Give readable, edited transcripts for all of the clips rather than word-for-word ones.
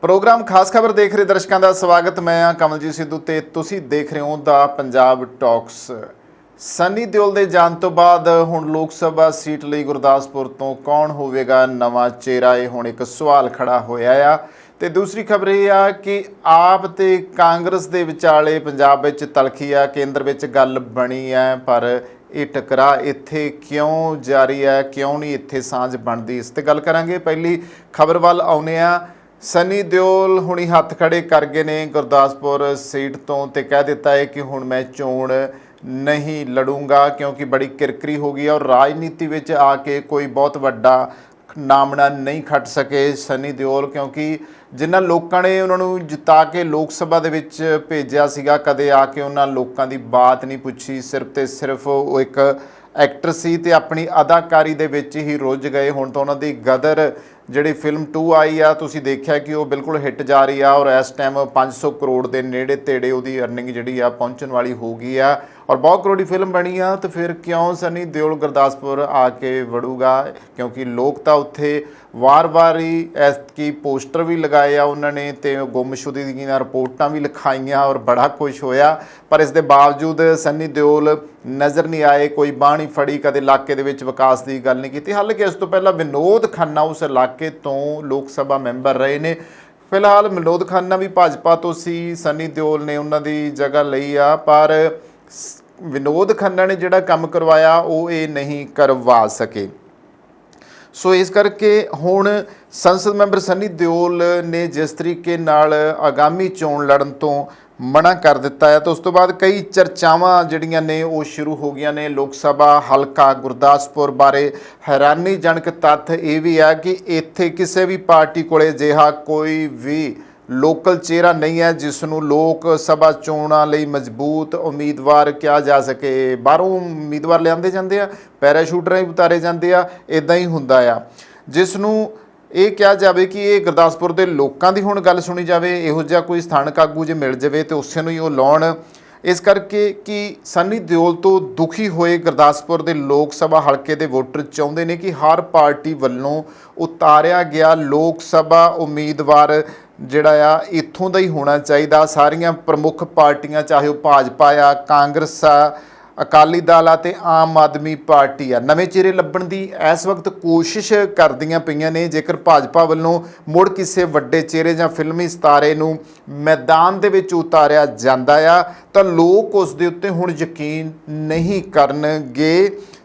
Programme खास खबर देख रहे दर्शकों का स्वागत। मैं हाँ कमलजीत सिद्धू ते तुसी देख रहे हो द पंजाब टॉक्स। सनी दिओल दे जान तो बाद हुण लोक सभा सीट लई गुरदासपुर तो कौन होवेगा नवा चेहरा, ये हुण एक सवाल खड़ा होया आ। ते दूसरी खबर यह आ कि आप ते कांग्रेस दे विचाले पंजाब विच तलखी आ, केंद्र विच गल बनी है, पर ये टकरा इत्थे क्यों जारी है, क्यों नहीं इत्थे सांझ बनदी, इस ते गल करांगे। पहली खबर वल आउने आ। सनी दिओल हुणी हत्थ खड़े कर गए ने गुरदासपुर सीट तो ते कह दिता है कि हुण मैं चोण नहीं लड़ूंगा, क्योंकि बड़ी किरकरी हो गई और राजनीति विच आके कोई बहुत वड्डा नामना नहीं खट सके सनी दिओल, क्योंकि जिन्हां लोकां ने उन्होंने जिता के लोक सभा दे विच भेजिया सीगा, कदे आके उन्हां लोकां दी बात नहीं पुछी, सिर्फ ते सिर्फ वो एक एक्टर सी ते अपनी अदाकारी दे विच ही रुझ गए। हुण तो उन्हां दी गदर जिहड़ी फिल्म 2 आई आ, तुसीं देखिया कि वो बिल्कुल हिट जा रही आ और इस टाइम 500 करोड़ के नेड़े तेड़े उहदी अर्निंग जिहड़ी आ पहुंचण वाली हो गई आ और बहुत करोड़ी फिल्म बनी आ। तो फिर क्यों सनी दिओल गुरदासपुर आके वड़ूगा, क्योंकि लोग तो उत्थे वार वार ही इसकी पोस्टर भी लगाए आ उन्होंने, तो गुमशुदगी दी रिपोर्टां भी लिखाइयां और बड़ा खुश होया, पर इस दे बावजूद सनी दिओल नज़र नहीं आए, कोई बांह नहीं फड़ी, कदे इलाके दे विच विकास की गल नहीं की। हालांकि इस तो पहला विनोद खन्ना उस इलाके तो लोक सभा मैंबर रहे ने। फिलहाल विनोद खन्ना भी भाजपा तो सी, सनी दिओल ने उन्हां दी जगह लई आ, पर विनोद खन्ना ने जिहड़ा काम करवाया वो ये नहीं करवा सके। सो इस करके हुण संसद मैंबर सनी दिओल ने जिस तरीके नाल आगामी चोण लड़न तो मना कर दिता है, तो उस तो बाद कई चर्चावां जिहड़ियां ने वो शुरू हो गई ने लोक सभा हलका गुरदासपुर बारे। हैरानीजनक तत्थ ये भी है कि इत्थे किसी भी पार्टी कोले जिहा कोई भी लोकल चेहरा नहीं है जिसनों लोक सभा चोणां लई मजबूत उम्मीदवार किया जा सके। बाहरों उम्मीदवार लिआंदे जांदे आ, पैराशूटर ही उतारे जांदे आ, इदां ही हुंदा आ। जिसनों ये कहा जाए कि ये गुरदासपुर के लोगों की हुण गल सुनी जाए, इहो जिहा कोई स्थानक आगू जो मिल जाए तो उसे ही वो लाउण। इस करके कि सनी दिओल तो दुखी होए गुरदासपुर के लोक सभा हल्के के वोटर चाहुंदे ने कि हर पार्टी वल्लों उतारिया गया लोक सभा उम्मीदवार जिहड़ा आ इत्थों दा ही होना चाहिए। सारियां प्रमुख पार्टियां चाहे वह भाजपा आ, कांग्रेस आ, अकाली दल आ ते आम आदमी पार्टी आ, नवे चेहरे लभण की इस वक्त कोशिश करदियां पईयां ने। जेकर भाजपा वल्लों मुड़ किसी वड्डे चेहरे जां फिल्मी सितारे नूं मैदान दे विच उतारिया जांदा आ तां लोक उस दे उत्ते हुण यकीन नहीं करनगे,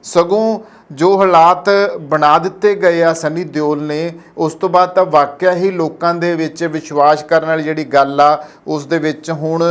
सगों जो हालात बना दिते गए आ सनी दिओल ने उस तो बाद तो वाकया ही लोगों के विच विश्वास करने वाली जिहड़ी गल आ उस दे विच हुण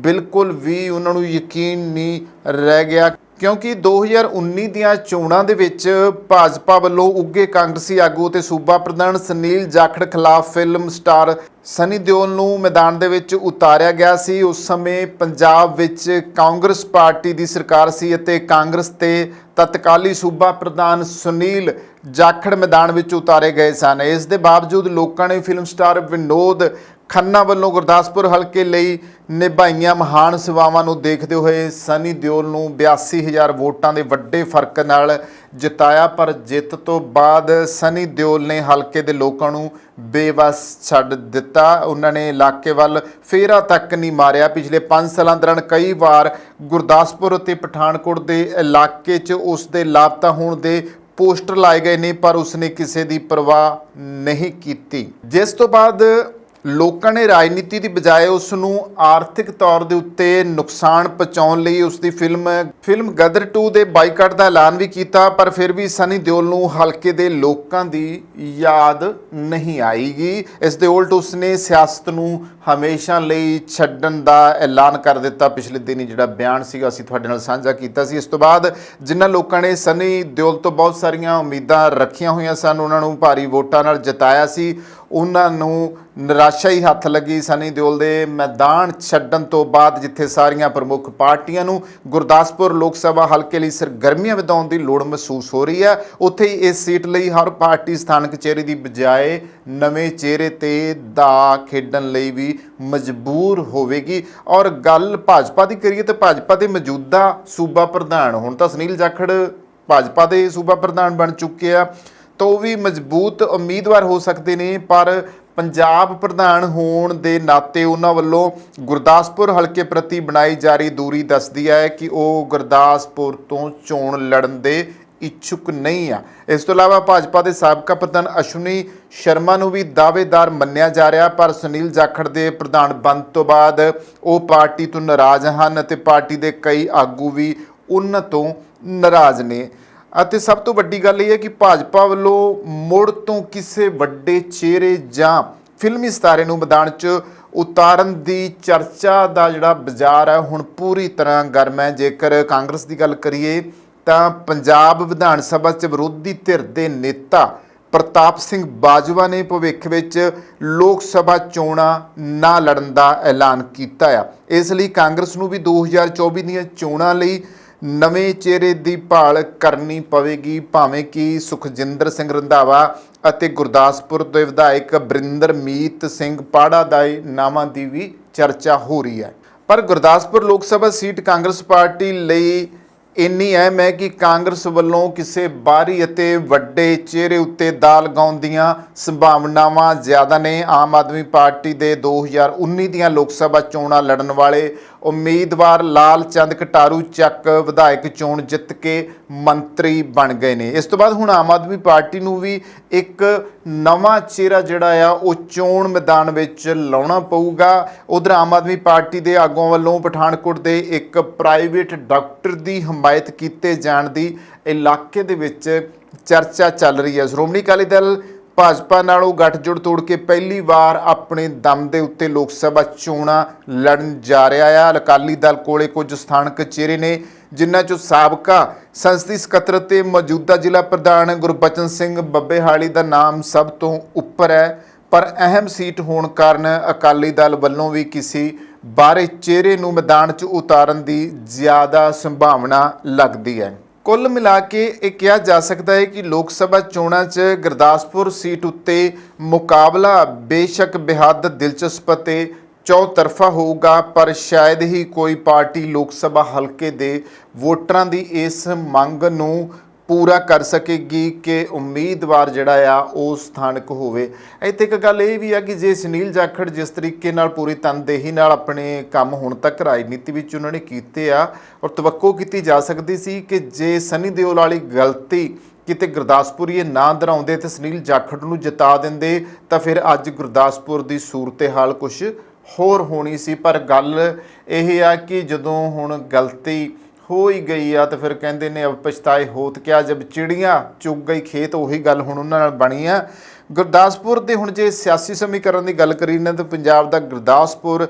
बिल्कुल भी उन्हां नूं यकीन नहीं रह गया, क्योंकि 2019 दियां चोणां दे विच भाजपा वल्लों उगे कांग्रेसी आगू ते सूबा प्रधान सुनील जाखड़ खिलाफ फिल्म स्टार सनी दिओल नूं मैदान दे विच उतारिया गया सी। उस समय पंजाब विच कांग्रेस पार्टी दी सरकार सी अते कांग्रेस ते तत्काली सूबा प्रधान सुनील जाखड़ मैदान विच उतारे गए सन। इस दे बावजूद लोकां ने फिल्म स्टार विनोद खन्ना वल्लों गुरदासपुर हल्के लई निभाईयां महान सेवावां नूं देखदे होए सनी दिओल नूं 82,000 वोटां दे वड्डे फर्क नाल जिताया, पर जित तो बाद सनी दिओल ने हल्के दे लोकां नूं बेबस छड्ड दिता। उन्होंने इलाके वल फेरा तक नहीं मारिया। पिछले 5 सालों दौरान कई बार गुरदासपुर ते पठानकोट के इलाके च उस दे लापता होने दे पोस्टर लाए गए ने, पर उसने किसी की परवाह नहीं की। जिस तो बाद लोगों ने राजनीति की बजाय उसनूं आर्थिक तौर के उत्ते नुकसान पहुँचाउण लई उसकी फिल्म गदर 2 के बाईकाट का ऐलान भी किया, पर फिर भी सनी दिओल नूं हल्के के लोगों की याद नहीं आएगी। इस दे उल्ट उसने सियासत नूं हमेशा लई छड्डण दा ऐलान कर दिता। पिछले दिन जिहड़ा बयान सीगा असीं तुहाडे नाल साझा कीता सी। इस तो बाद जिन्हां लोगों ने सनी दिओल तो बहुत सारियां उम्मीदां रखियां होईयां सन, उन्हां नूं भारी वोटां नाल जिताया सी, उन्हां नूं निराशा ही हत्थ लगी। सनी दिओल दे मैदान छड्डण तो बाद जिथे सारियां प्रमुख पार्टियां नूं गुरदासपुर लोक सभा हल्के लई सरगर्मियां वधाउण दी लोड़ महसूस हो रही है, उत्थे ही इस सीट लई हर पार्टी स्थानक चेहरे की बजाय नवे चेहरे ते दा खेडण लई भी मजबूर होवेगी। और गल भाजपा की करिए तो भाजपा के मौजूदा सूबा प्रधान हुण तां सुनील जाखड़ भाजपा के सूबा प्रधान बन चुके हैं, तो भी मजबूत उम्मीदवार हो सकते हैं, पर ਪੰਜਾਬ ਪ੍ਰਧਾਨ ਹੋਣ ਦੇ ਨਾਤੇ ਉਹਨਾਂ ਵੱਲੋਂ ਗੁਰਦਾਸਪੁਰ ਹਲਕੇ ਪ੍ਰਤੀ ਬਣਾਈ ਜਾ ਰਹੀ ਦੂਰੀ ਦੱਸਦੀ ਹੈ ਕਿ ਉਹ ਗੁਰਦਾਸਪੁਰ ਤੋਂ ਚੋਣ ਲੜਨ ਦੇ ਇੱਛੁਕ ਨਹੀਂ ਆ। ਇਸ ਤੋਂ ਇਲਾਵਾ ਭਾਜਪਾ ਦੇ ਸਾਬਕਾ ਪ੍ਰਧਾਨ ਅਸ਼ਵਨੀ ਸ਼ਰਮਾ ਨੂੰ ਵੀ ਦਾਅਵੇਦਾਰ ਮੰਨਿਆ ਜਾ ਰਿਹਾ, ਪਰ ਸੁਨੀਲ ਜਾਖੜ ਦੇ ਪ੍ਰਧਾਨ ਬਣਨ ਤੋਂ ਬਾਅਦ ਉਹ ਪਾਰਟੀ ਤੋਂ ਨਾਰਾਜ਼ ਹਨ ਅਤੇ ਪਾਰਟੀ ਦੇ ਕਈ ਆਗੂ ਵੀ ਉਹਨਾਂ ਤੋਂ ਨਾਰਾਜ਼ ਨੇ। ਅਤੇ ਸਭ ਤੋਂ ਵੱਡੀ ਗੱਲ ਇਹ ਹੈ ਕਿ ਭਾਜਪਾ ਵੱਲੋਂ ਮੁੜ ਤੋਂ ਕਿਸੇ ਵੱਡੇ ਚਿਹਰੇ ਜਾਂ ਫਿਲਮੀ ਸਿਤਾਰੇ ਨੂੰ ਮੈਦਾਨ 'ਚ ਉਤਾਰਨ ਦੀ ਚਰਚਾ ਦਾ ਜਿਹੜਾ ਬਾਜ਼ਾਰ ਹੈ ਹੁਣ ਪੂਰੀ ਤਰ੍ਹਾਂ ਗਰਮ ਹੈ। ਜੇਕਰ ਕਾਂਗਰਸ ਦੀ ਗੱਲ ਕਰੀਏ ਤਾਂ ਪੰਜਾਬ ਵਿਧਾਨ ਸਭਾ 'ਚ ਵਿਰੋਧੀ ਧਿਰ ਦੇ ਨੇਤਾ ਪ੍ਰਤਾਪ ਸਿੰਘ ਬਾਜਵਾ ਨੇ ਭਵਿੱਖ ਵਿੱਚ ਲੋਕ ਸਭਾ ਚੋਣਾਂ ਨਾ ਲੜਨ ਦਾ ਐਲਾਨ ਕੀਤਾ ਆ। ਇਸ ਲਈ ਕਾਂਗਰਸ ਨੂੰ ਵੀ 2024 ਦੀਆਂ ਚੋਣਾਂ ਲਈ ਨਵੇਂ ਚਿਹਰੇ ਦੀ ਭਾਲ ਕਰਨੀ ਪਵੇਗੀ, ਭਾਵੇਂ ਕਿ ਸੁਖਜਿੰਦਰ ਸਿੰਘ ਰੰਧਾਵਾ ਅਤੇ ਗੁਰਦਾਸਪੁਰ ਦੇ ਵਿਧਾਇਕ ਬਰਿੰਦਰਮੀਤ ਸਿੰਘ ਪਾੜਾ ਦਾ ਨਾਮਾਂ ਦੀ ਵੀ ਚਰਚਾ ਹੋ ਰਹੀ ਹੈ। ਪਰ ਗੁਰਦਾਸਪੁਰ ਲੋਕ ਸਭਾ ਸੀਟ ਕਾਂਗਰਸ ਪਾਰਟੀ ਲਈ ਇੰਨੀ ਅਹਿਮ ਹੈ ਕਿ ਕਾਂਗਰਸ ਵੱਲੋਂ ਕਿਸੇ ਬਾਹਰੀ ਅਤੇ ਵੱਡੇ ਚਿਹਰੇ ਉੱਤੇ ਦਾਅ ਲਗਾਉਣ ਦੀਆਂ ਸੰਭਾਵਨਾਵਾਂ ਜ਼ਿਆਦਾ ਨੇ। ਆਮ ਆਦਮੀ ਪਾਰਟੀ ਦੇ 2019 ਦੀਆਂ ਲੋਕ ਸਭਾ ਚੋਣਾਂ ਲੜਨ ਵਾਲੇ ਉਮੀਦਵਾਰ ਲਾਲ ਚੰਦ ਕਟਾਰੂ ਚੱਕ ਵਿਧਾਇਕ ਚੋਣ ਜਿੱਤ ਕੇ ਮੰਤਰੀ ਬਣ ਗਏ ਨੇ। ਇਸ ਤੋਂ ਬਾਅਦ ਹੁਣ ਆਮ ਆਦਮੀ ਪਾਰਟੀ ਨੂੰ ਵੀ ਇੱਕ ਨਵਾਂ ਚਿਹਰਾ ਜਿਹੜਾ ਆ ਉਹ ਚੋਣ ਮੈਦਾਨ ਵਿੱਚ ਲਾਉਣਾ ਪਊਗਾ। ਉਧਰ ਆਮ ਆਦਮੀ ਪਾਰਟੀ ਦੇ ਆਗੂਆਂ ਵੱਲੋਂ ਪਠਾਨਕੋਟ ਦੇ ਇੱਕ ਪ੍ਰਾਈਵੇਟ ਡਾਕਟਰ ਦੀ ਹਮਾਇਤ ਕੀਤੇ ਜਾਣ ਦੀ ਇਲਾਕੇ ਦੇ ਵਿੱਚ ਚਰਚਾ ਚੱਲ ਰਹੀ ਹੈ। ਸ਼੍ਰੋਮਣੀ ਅਕਾਲੀ ਦਲ ਭਾਜਪਾ ਨਾਲੋਂ ਗੱਠਜੋੜ ਤੋੜ ਕੇ ਪਹਿਲੀ ਵਾਰ ਆਪਣੇ ਦਮ ਦੇ ਉੱਤੇ ਲੋਕ ਸਭਾ ਚੋਣਾਂ ਲੜਨ ਜਾ ਰਿਹਾ ਹੈ। ਅਕਾਲੀ ਦਲ ਕੋਲੇ ਕੁਝ ਸਥਾਨਕ ਚਿਹਰੇ ਨੇ, ਜਿਨ੍ਹਾਂ 'ਚੋਂ ਸਾਬਕਾ ਸੰਸਦੀ ਸਕੱਤਰ ਤੇ ਮੌਜੂਦਾ ਜ਼ਿਲ੍ਹਾ ਪ੍ਰਧਾਨ ਗੁਰਬਚਨ ਸਿੰਘ ਬੱਬੇਹਾਲੀ ਦਾ ਨਾਮ ਸਭ ਤੋਂ ਉੱਪਰ ਹੈ। ਪਰ ਅਹਿਮ ਸੀਟ ਹੋਣ ਕਾਰਨ ਅਕਾਲੀ ਦਲ ਵੱਲੋਂ ਵੀ ਕਿਸੇ ਬਾਹਰੀ ਚਿਹਰੇ ਨੂੰ ਮੈਦਾਨ 'ਚ ਉਤਾਰਨ ਦੀ ਜ਼ਿਆਦਾ ਸੰਭਾਵਨਾ ਲੱਗਦੀ ਹੈ। ਕੁੱਲ ਮਿਲਾ ਕੇ ਇਹ ਕਿਹਾ ਜਾ ਸਕਦਾ ਹੈ ਕਿ ਲੋਕ ਸਭਾ ਚੋਣਾਂ 'ਚ ਗੁਰਦਾਸਪੁਰ ਸੀਟ ਉੱਤੇ ਮੁਕਾਬਲਾ ਬੇਸ਼ੱਕ ਬੇਹੱਦ ਦਿਲਚਸਪ ਅਤੇ ਚੌਤਰਫਾ ਹੋਊਗਾ, ਪਰ ਸ਼ਾਇਦ ਹੀ ਕੋਈ ਪਾਰਟੀ ਲੋਕ ਸਭਾ ਹਲਕੇ ਦੇ ਵੋਟਰਾਂ ਦੀ ਇਸ ਮੰਗ ਨੂੰ ਪੂਰਾ ਕਰ ਸਕੇਗੀ ਕਿ ਉਮੀਦਵਾਰ ਜਿਹੜਾ ਆ ਉਹ ਸਥਾਨਕ ਹੋਵੇ। ਇੱਥੇ ਇੱਕ ਗੱਲ ਇਹ ਵੀ ਆ ਕਿ ਜੇ ਸੁਨੀਲ ਜਾਖੜ ਜਿਸ ਤਰੀਕੇ ਨਾਲ ਪੂਰੀ ਤਨਦੇਹੀ ਨਾਲ ਆਪਣੇ ਕੰਮ ਹੁਣ ਤੱਕ ਰਾਜਨੀਤੀ ਵਿੱਚ ਉਹਨਾਂ ਨੇ ਕੀਤੇ ਆ, ਔਰ ਤਵੱਕੋ ਕੀਤੀ ਜਾ ਸਕਦੀ ਸੀ ਕਿ ਜੇ ਸਨੀ ਦਿਓਲ ਵਾਲੀ ਗਲਤੀ ਕਿਤੇ ਗੁਰਦਾਸਪੁਰੀਏ ਨਾ ਦਰਾਉਂਦੇ ਤੇ ਸੁਨੀਲ ਜਾਖੜ ਨੂੰ ਜਿਤਾ ਦਿੰਦੇ ਤਾਂ ਫਿਰ ਅੱਜ ਗੁਰਦਾਸਪੁਰ ਦੀ ਸੂਰਤ-ਏ-ਹਾਲ ਕੁਛ ਹੋਰ ਹੋਣੀ ਸੀ। ਪਰ ਗੱਲ ਇਹ ਆ ਕਿ ਜਦੋਂ ਹੁਣ ਗਲਤੀ ਹੋ ਹੀ ਗਈ ਆ ਤਾਂ ਫਿਰ ਕਹਿੰਦੇ ਨੇ ਅਬ ਪਛਤਾਏ ਹੋਤ ਕਿਆ, ਜਬ ਚਿੜੀਆਂ ਚੁੱਗ ਗਈ ਖੇਤ, ਉਹੀ ਗੱਲ ਹੁਣ ਉਹਨਾਂ ਨਾਲ ਬਣੀ ਆ। ਗੁਰਦਾਸਪੁਰ ਦੇ ਹੁਣ ਜੇ ਸਿਆਸੀ ਸਮੀਕਰਨ ਦੀ ਗੱਲ ਕਰੀ ਨਾ ਤਾਂ ਪੰਜਾਬ ਦਾ ਗੁਰਦਾਸਪੁਰ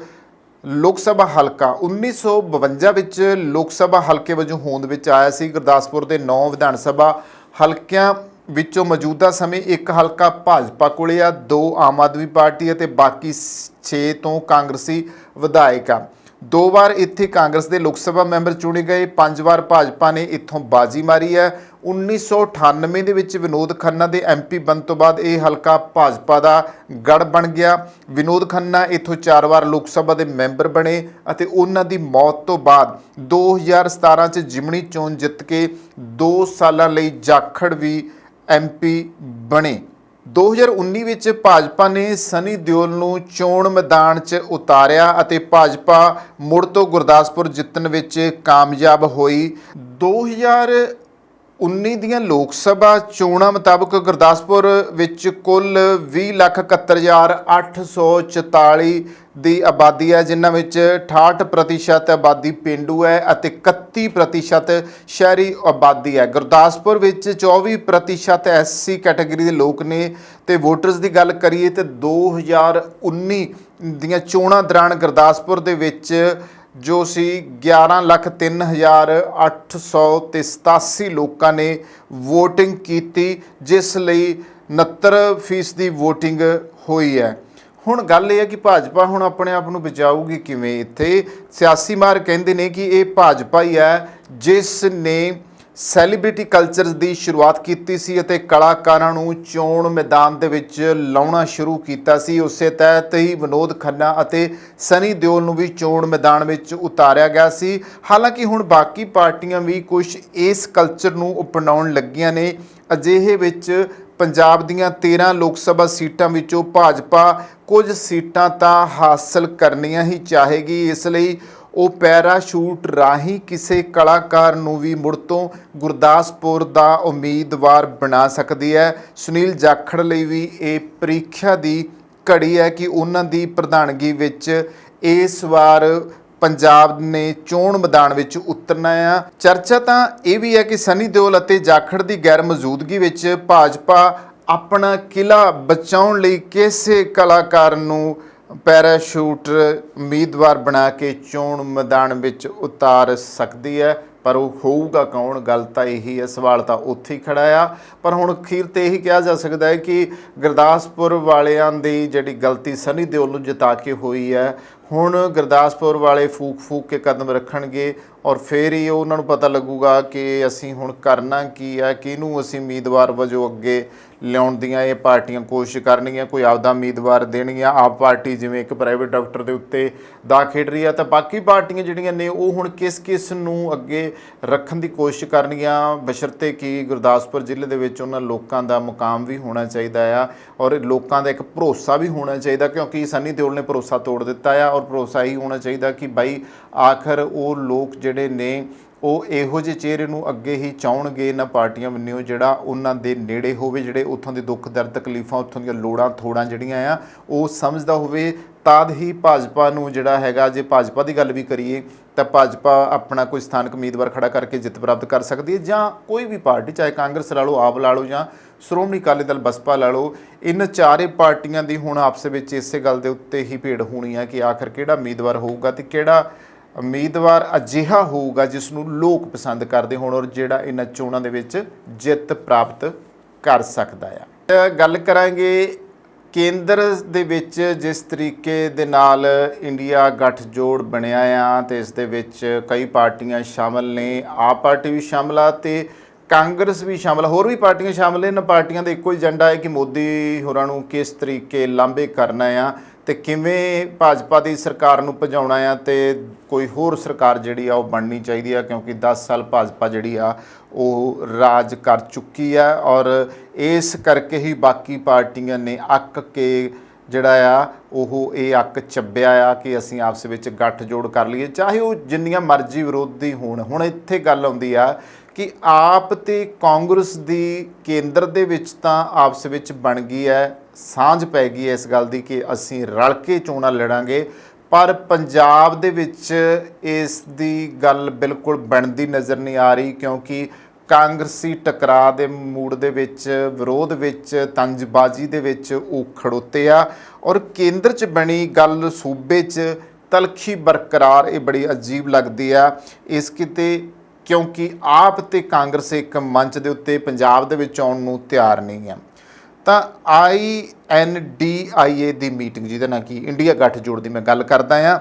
ਲੋਕ ਸਭਾ ਹਲਕਾ 1952 ਵਿੱਚ ਲੋਕ ਸਭਾ ਹਲਕੇ ਵਜੋਂ ਹੋਂਦ ਵਿੱਚ ਆਇਆ ਸੀ। ਗੁਰਦਾਸਪੁਰ ਦੇ 9 ਵਿਧਾਨ ਸਭਾ ਹਲਕਿਆਂ ਵਿੱਚੋਂ ਮੌਜੂਦਾ ਸਮੇਂ ਇੱਕ ਹਲਕਾ ਭਾਜਪਾ ਕੋਲੇ ਆ, 2 ਆਮ ਆਦਮੀ ਪਾਰਟੀ ਅਤੇ ਬਾਕੀ 6 ਤੋਂ ਕਾਂਗਰਸੀ ਵਿਧਾਇਕ ਆ। 2 ਵਾਰ ਇੱਥੇ ਕਾਂਗਰਸ ਦੇ ਲੋਕ ਸਭਾ ਮੈਂਬਰ ਚੁਣੇ ਗਏ, 5 ਵਾਰ ਭਾਜਪਾ ਨੇ ਇੱਥੋਂ ਬਾਜੀ ਮਾਰੀ ਹੈ। 1998 ਦੇ ਵਿੱਚ ਵਿਨੋਦ ਖੰਨਾ ਦੇ MP ਬਣਨ ਤੋਂ ਬਾਅਦ ਇਹ ਹਲਕਾ ਭਾਜਪਾ ਦਾ ਗੜ ਬਣ ਗਿਆ। ਵਿਨੋਦ ਖੰਨਾ ਇੱਥੋਂ 4 ਵਾਰ ਲੋਕ ਸਭਾ ਦੇ ਮੈਂਬਰ ਬਣੇ ਅਤੇ ਉਹਨਾਂ ਦੀ ਮੌਤ ਤੋਂ ਬਾਅਦ 2017 'ਚ ਜਿਮਣੀ ਚੋਣ ਜਿੱਤ ਕੇ 2 ਸਾਲਾਂ ਲਈ ਜਾਖੜ ਵੀ MP ਬਣੇ। 2019 ਵਿੱਚ ਭਾਜਪਾ ਨੇ ਸਨੀ ਦਿਓਲ ਨੂੰ ਚੋਣ ਮੈਦਾਨ 'ਚ ਉਤਾਰਿਆ ਅਤੇ ਭਾਜਪਾ ਮੁੜ ਤੋਂ ਗੁਰਦਾਸਪੁਰ ਜਿੱਤਣ ਵਿੱਚ ਕਾਮਯਾਬ ਹੋਈ। 2019 ਦੀਆਂ ਲੋਕ ਸਭਾ ਚੋਣਾਂ ਮੁਤਾਬਕ ਗੁਰਦਾਸਪੁਰ ਵਿੱਚ ਕੁੱਲ 20,71,844 ਦੀ ਆਬਾਦੀ ਹੈ, ਜਿਨ੍ਹਾਂ ਵਿੱਚ 68% ਆਬਾਦੀ ਪੇਂਡੂ ਹੈ ਅਤੇ 31% ਸ਼ਹਿਰੀ ਆਬਾਦੀ ਹੈ। ਗੁਰਦਾਸਪੁਰ ਵਿੱਚ 24% SC ਕੈਟਾਗਰੀ ਦੇ ਲੋਕ ਨੇ। ਤੇ ਵੋਟਰਸ ਦੀ ਗੱਲ ਕਰੀਏ ਤਾਂ 2019 ਦੀਆਂ ਚੋਣਾਂ ਦੌਰਾਨ ਗੁਰਦਾਸਪੁਰ ਦੇ ਵਿੱਚ ਜੋ ਸੀ 11,03,887 ਲੋਕਾਂ ਨੇ ਵੋਟਿੰਗ ਕੀਤੀ, ਜਿਸ ਲਈ 69% ਦੀ ਵੋਟਿੰਗ ਹੋਈ ਹੈ। ਹੁਣ ਗੱਲ ਇਹ ਹੈ ਕਿ ਭਾਜਪਾ ਹੁਣ ਆਪਣੇ ਆਪ ਨੂੰ ਬਚਾਊਗੀ ਕਿਵੇਂ। ਇੱਥੇ ਸਿਆਸੀ ਮਾਹਰ ਕਹਿੰਦੇ ਨੇ ਕਿ ਇਹ ਭਾਜਪਾ ਹੀ ਹੈ ਜਿਸ ਨੇ ਸੈਲੀਬ੍ਰਿਟੀ ਕਲਚਰ ਦੀ ਸ਼ੁਰੂਆਤ ਕੀਤੀ ਸੀ ਅਤੇ ਕਲਾਕਾਰਾਂ ਨੂੰ ਚੋਣ ਮੈਦਾਨ ਦੇ ਵਿੱਚ ਲਾਉਣਾ ਸ਼ੁਰੂ ਕੀਤਾ ਸੀ। ਉਸੇ ਤਹਿਤ ਹੀ ਵਿਨੋਦ ਖੰਨਾ ਅਤੇ ਸਨੀ ਦਿਓਲ ਨੂੰ ਵੀ ਚੋਣ ਮੈਦਾਨ ਵਿੱਚ ਉਤਾਰਿਆ ਗਿਆ ਸੀ। ਹਾਲਾਂਕਿ ਹੁਣ ਬਾਕੀ ਪਾਰਟੀਆਂ ਵੀ ਕੁਝ ਇਸ ਕਲਚਰ ਨੂੰ ਅਪਣਾਉਣ ਲੱਗੀਆਂ ਨੇ। ਅਜਿਹੇ ਵਿੱਚ ਪੰਜਾਬ ਦੀਆਂ 13 ਲੋਕ ਸਭਾ ਸੀਟਾਂ ਵਿੱਚੋਂ ਭਾਜਪਾ ਕੁਝ ਸੀਟਾਂ ਤਾਂ ਹਾਸਲ ਕਰਨੀਆਂ ਹੀ ਚਾਹੇਗੀ। ਇਸ ਲਈ ਉਹ ਪੈਰਾਸ਼ੂਟ ਰਾਹੀਂ ਕਿਸੇ ਕਲਾਕਾਰ ਨੂੰ ਵੀ ਮੁੜ ਤੋਂ ਗੁਰਦਾਸਪੁਰ ਦਾ ਉਮੀਦਵਾਰ ਬਣਾ ਸਕਦੀ ਹੈ। ਸੁਨੀਲ ਜਾਖੜ ਲਈ ਵੀ ਇਹ ਪ੍ਰੀਖਿਆ ਦੀ ਘੜੀ ਹੈ ਕਿ ਉਹਨਾਂ ਦੀ ਪ੍ਰਧਾਨਗੀ ਵਿੱਚ ਇਸ ਵਾਰ ਪੰਜਾਬ ਨੇ ਚੋਣ ਮੈਦਾਨ ਵਿੱਚ ਉਤਰਨਾ ਆ। ਚਰਚਾ ਤਾਂ ਇਹ ਵੀ ਹੈ ਕਿ ਸਨੀ ਦਿਓਲ ਅਤੇ ਜਾਖੜ ਦੀ ਗੈਰ ਮੌਜੂਦਗੀ ਵਿੱਚ ਭਾਜਪਾ ਆਪਣਾ ਕਿਲਾ ਬਚਾਉਣ ਲਈ ਕਿਸੇ ਕਲਾਕਾਰ ਨੂੰ ਪੈਰਾਸ਼ੂਟ ਉਮੀਦਵਾਰ ਬਣਾ ਕੇ ਚੋਣ ਮੈਦਾਨ ਵਿੱਚ ਉਤਾਰ ਸਕਦੀ ਹੈ। ਪਰ ਉਹ ਹੋਊਗਾ ਕੌਣ? ਗੱਲ ਤਾਂ ਇਹੀ ਹੈ, ਸਵਾਲ ਤਾਂ ਉੱਥੇ ਹੀ ਖੜਾ ਆ। ਪਰ ਹੁਣ ਅਖੀਰ ਤੇ ਇਹੀ ਕਿਹਾ ਜਾ ਸਕਦਾ ਹੈ ਕਿ ਗੁਰਦਾਸਪੁਰ ਵਾਲਿਆਂ ਦੀ ਜਿਹੜੀ ਗਲਤੀ ਸਨੀ ਦਿਓਲ ਨੂੰ ਜਿਤਾ ਕੇ ਹੋਈ ਹੈ, ਹੁਣ ਗੁਰਦਾਸਪੁਰ ਵਾਲੇ ਫੂਕ ਕੇ ਕਦਮ ਰੱਖਣਗੇ ਔਰ ਫਿਰ ਹੀ ਉਹਨਾਂ ਨੂੰ ਪਤਾ ਲੱਗੂਗਾ ਕਿ ਅਸੀਂ ਹੁਣ ਕਰਨਾ ਕੀ ਹੈ, ਕਿਹਨੂੰ ਅਸੀਂ ਉਮੀਦਵਾਰ ਵਜੋਂ ਅੱਗੇ ਲਿਆਉਣ ਦੀਆਂ ਇਹ ਪਾਰਟੀਆਂ ਕੋਸ਼ਿਸ਼ ਕਰਨਗੀਆਂ। ਕੋਈ ਆਪਦਾ ਉਮੀਦਵਾਰ ਦੇਣਗੀਆਂ। ਆਪ ਪਾਰਟੀ ਜਿਵੇਂ ਇੱਕ ਪ੍ਰਾਈਵੇਟ ਡਾਕਟਰ ਦੇ ਉੱਤੇ ਦਾ ਖੇਡ ਰਹੀ ਹੈ, ਤਾਂ ਬਾਕੀ ਪਾਰਟੀਆਂ ਜਿਹੜੀਆਂ ਨੇ ਉਹ ਹੁਣ ਕਿਸ ਨੂੰ ਅੱਗੇ ਰੱਖਣ ਦੀ ਕੋਸ਼ਿਸ਼ ਕਰਨਗੀਆਂ, ਬਸ਼ਰਤੇ ਕਿ ਗੁਰਦਾਸਪੁਰ ਜ਼ਿਲ੍ਹੇ ਦੇ ਵਿੱਚ ਉਹਨਾਂ ਲੋਕਾਂ ਦਾ ਮੁਕਾਮ ਵੀ ਹੋਣਾ ਚਾਹੀਦਾ ਆ ਔਰ ਲੋਕਾਂ ਦਾ ਇੱਕ ਭਰੋਸਾ ਵੀ ਹੋਣਾ ਚਾਹੀਦਾ, ਕਿਉਂਕਿ ਸਨੀ ਦਿਓਲ ਨੇ ਭਰੋਸਾ ਤੋੜ ਦਿੱਤਾ ਆ। ਔਰ ਭਰੋਸਾ ਹੀ ਹੋਣਾ ਚਾਹੀਦਾ ਕਿ ਬਾਈ ਆਖਰ ਉਹ ਲੋਕ ਜਿਹੜੇ ਨੇ ਉਹ ਇਹੋ ਜਿਹੇ ਚਿਹਰੇ ਨੂੰ ਅੱਗੇ ਹੀ ਚਾਹੁਣਗੇ ਇਹਨਾਂ ਪਾਰਟੀਆਂ ਵੱਲੋਂ ਜਿਹੜਾ ਉਹਨਾਂ ਦੇ ਨੇੜੇ ਹੋਵੇ, ਜਿਹੜੇ ਉੱਥੋਂ ਦੇ ਦੁੱਖ ਦਰਦ ਤਕਲੀਫਾਂ, ਉੱਥੋਂ ਦੀਆਂ ਲੋੜਾਂ ਥੋੜਾਂ ਜਿਹੜੀਆਂ ਆ ਉਹ ਸਮਝਦਾ ਹੋਵੇ। ਤਦ ਹੀ ਭਾਜਪਾ ਨੂੰ ਜਿਹੜਾ ਹੈਗਾ, ਜੇ ਭਾਜਪਾ ਦੀ ਗੱਲ ਵੀ ਕਰੀਏ ਤਾਂ ਭਾਜਪਾ ਆਪਣਾ ਕੋਈ ਸਥਾਨਕ ਉਮੀਦਵਾਰ ਖੜਾ ਕਰਕੇ ਜਿੱਤ ਪ੍ਰਾਪਤ ਕਰ ਸਕਦੀ ਹੈ, ਜਾਂ ਕੋਈ ਵੀ ਪਾਰਟੀ, ਚਾਹੇ ਕਾਂਗਰਸ ਲਾ ਲਓ, ਆਪ ਲਾ ਲਓ ਜਾਂ ਸ਼੍ਰੋਮਣੀ ਅਕਾਲੀ ਦਲ ਬਸਪਾ ਲਾ ਲਓ। ਇਨ ਚਾਰੇ ਪਾਰਟੀਆਂ ਦੀ ਹੁਣ ਆਪਸ ਵਿੱਚ ਇਸੇ ਗੱਲ ਦੇ ਉੱਤੇ ਹੀ ਭੇੜ ਹੋਣੀ ਹੈ ਕਿ ਆਖਰ ਕਿਹੜਾ ਉਮੀਦਵਾਰ ਹੋਊਗਾ ਤੇ ਕਿਹੜਾ ਉਮੀਦਵਾਰ ਅਜਿਹਾ ਹੋਊਗਾ ਜਿਸ ਨੂੰ ਲੋਕ ਪਸੰਦ ਕਰਦੇ ਹੋਣ ਔਰ ਜਿਹੜਾ ਇਹਨਾਂ ਚੋਣਾਂ ਦੇ ਵਿੱਚ ਜਿੱਤ ਪ੍ਰਾਪਤ ਕਰ ਸਕਦਾ ਆ। ਗੱਲ ਕਰਾਂਗੇ ਕੇਂਦਰ ਦੇ ਵਿੱਚ ਜਿਸ ਤਰੀਕੇ ਦੇ ਨਾਲ ਇੰਡੀਆ ਗੱਠਜੋੜ ਬਣਿਆ ਆ ਤੇ ਇਸ ਦੇ ਵਿੱਚ ਕਈ ਪਾਰਟੀਆਂ ਸ਼ਾਮਲ ਨੇ। ਆਪ ਪਾਰਟੀ ਵੀ ਸ਼ਾਮਲ ਆ ਤੇ ਕਾਂਗਰਸ ਵੀ ਸ਼ਾਮਲ, ਹੋਰ ਵੀ ਪਾਰਟੀਆਂ ਸ਼ਾਮਲ ਨੇ। ਇਹਨਾਂ ਪਾਰਟੀਆਂ ਦਾ ਇੱਕੋ ਹੀ ਏਜੰਡਾ ਹੈ ਕਿ ਮੋਦੀ ਹੋਰਾਂ ਨੂੰ ਕਿਸ ਤਰੀਕੇ ਲਾਂਭੇ ਕਰਨਾ ਆ ਤੇ ਕਿਵੇਂ ਭਾਜਪਾ ਦੀ ਸਰਕਾਰ ਨੂੰ ਭਜਾਉਣਾ ਆ ਤੇ ਕੋਈ ਹੋਰ ਸਰਕਾਰ ਜਿਹੜੀ ਆ ਉਹ ਬਣਨੀ ਚਾਹੀਦੀ ਆ, ਕਿਉਂਕਿ 10 ਸਾਲ ਭਾਜਪਾ ਜਿਹੜੀ ਆ ਉਹ ਰਾਜ ਕਰ ਚੁੱਕੀ ਆ ਔਰ ਇਸ ਕਰਕੇ ਹੀ ਬਾਕੀ ਪਾਰਟੀਆਂ ਨੇ ਅੱਕ ਕੇ ਜਿਹੜਾ ਆ ਉਹ ਇਹ ਅੱਕ ਚੱਬਿਆ ਆ ਕਿ ਅਸੀਂ ਆਪਸ ਵਿੱਚ ਗੱਠਜੋੜ ਕਰ ਲਈਏ, ਚਾਹੇ ਉਹ ਜਿੰਨੀਆਂ ਮਰਜ਼ੀ ਵਿਰੋਧੀ ਹੋਣ। ਹੁਣ ਇੱਥੇ ਗੱਲ ਆਉਂਦੀ ਆ ਕਿ ਆਪ ਤੇ ਕਾਂਗਰਸ ਦੀ ਕੇਂਦਰ ਦੇ ਵਿੱਚ ਤਾਂ ਆਪਸ ਵਿੱਚ ਬਣ ਗਈ ਹੈ, ਸਾਂਝ ਪੈ ਗਈ ਹੈ ਇਸ ਗੱਲ ਦੀ ਕਿ ਅਸੀਂ ਰਲ ਕੇ ਚੋਣਾਂ ਲੜਾਂਗੇ, ਪਰ ਪੰਜਾਬ ਦੇ ਵਿੱਚ ਇਸ ਦੀ ਗੱਲ ਬਿਲਕੁਲ ਬਣਦੀ ਨਜ਼ਰ ਨਹੀਂ ਆ ਰਹੀ, ਕਿਉਂਕਿ ਕਾਂਗਰਸੀ ਟਕਰਾਅ ਦੇ ਮੂਡ ਦੇ ਵਿੱਚ, ਵਿਰੋਧ ਵਿੱਚ, ਤੰਜਬਾਜ਼ੀ ਦੇ ਵਿੱਚ ਉਹ ਖੜੋਤੇ ਆ ਔਰ ਕੇਂਦਰ 'ਚ ਬਣੀ ਗੱਲ ਸੂਬੇ 'ਚ ਤਲਖੀ ਬਰਕਰਾਰ। ਇਹ ਬੜੀ ਅਜੀਬ ਲੱਗਦੀ ਆ ਇਸ ਕਿਤੇ, ਕਿਉਂਕਿ ਆਪ ਤੇ ਕਾਂਗਰਸ ਇੱਕ ਮੰਚ ਦੇ ਉੱਤੇ ਪੰਜਾਬ ਦੇ ਵਿੱਚ ਆਉਣ ਨੂੰ ਤਿਆਰ ਨਹੀਂ ਆ। ਤਾਂ INDIA ਦੀ ਮੀਟਿੰਗ, ਜਿਹਦਾ ਨਾਂ ਕਿ ਇੰਡੀਆ ਗੱਠਜੋੜ ਦੀ ਮੈਂ ਗੱਲ ਕਰਦਾ ਹਾਂ,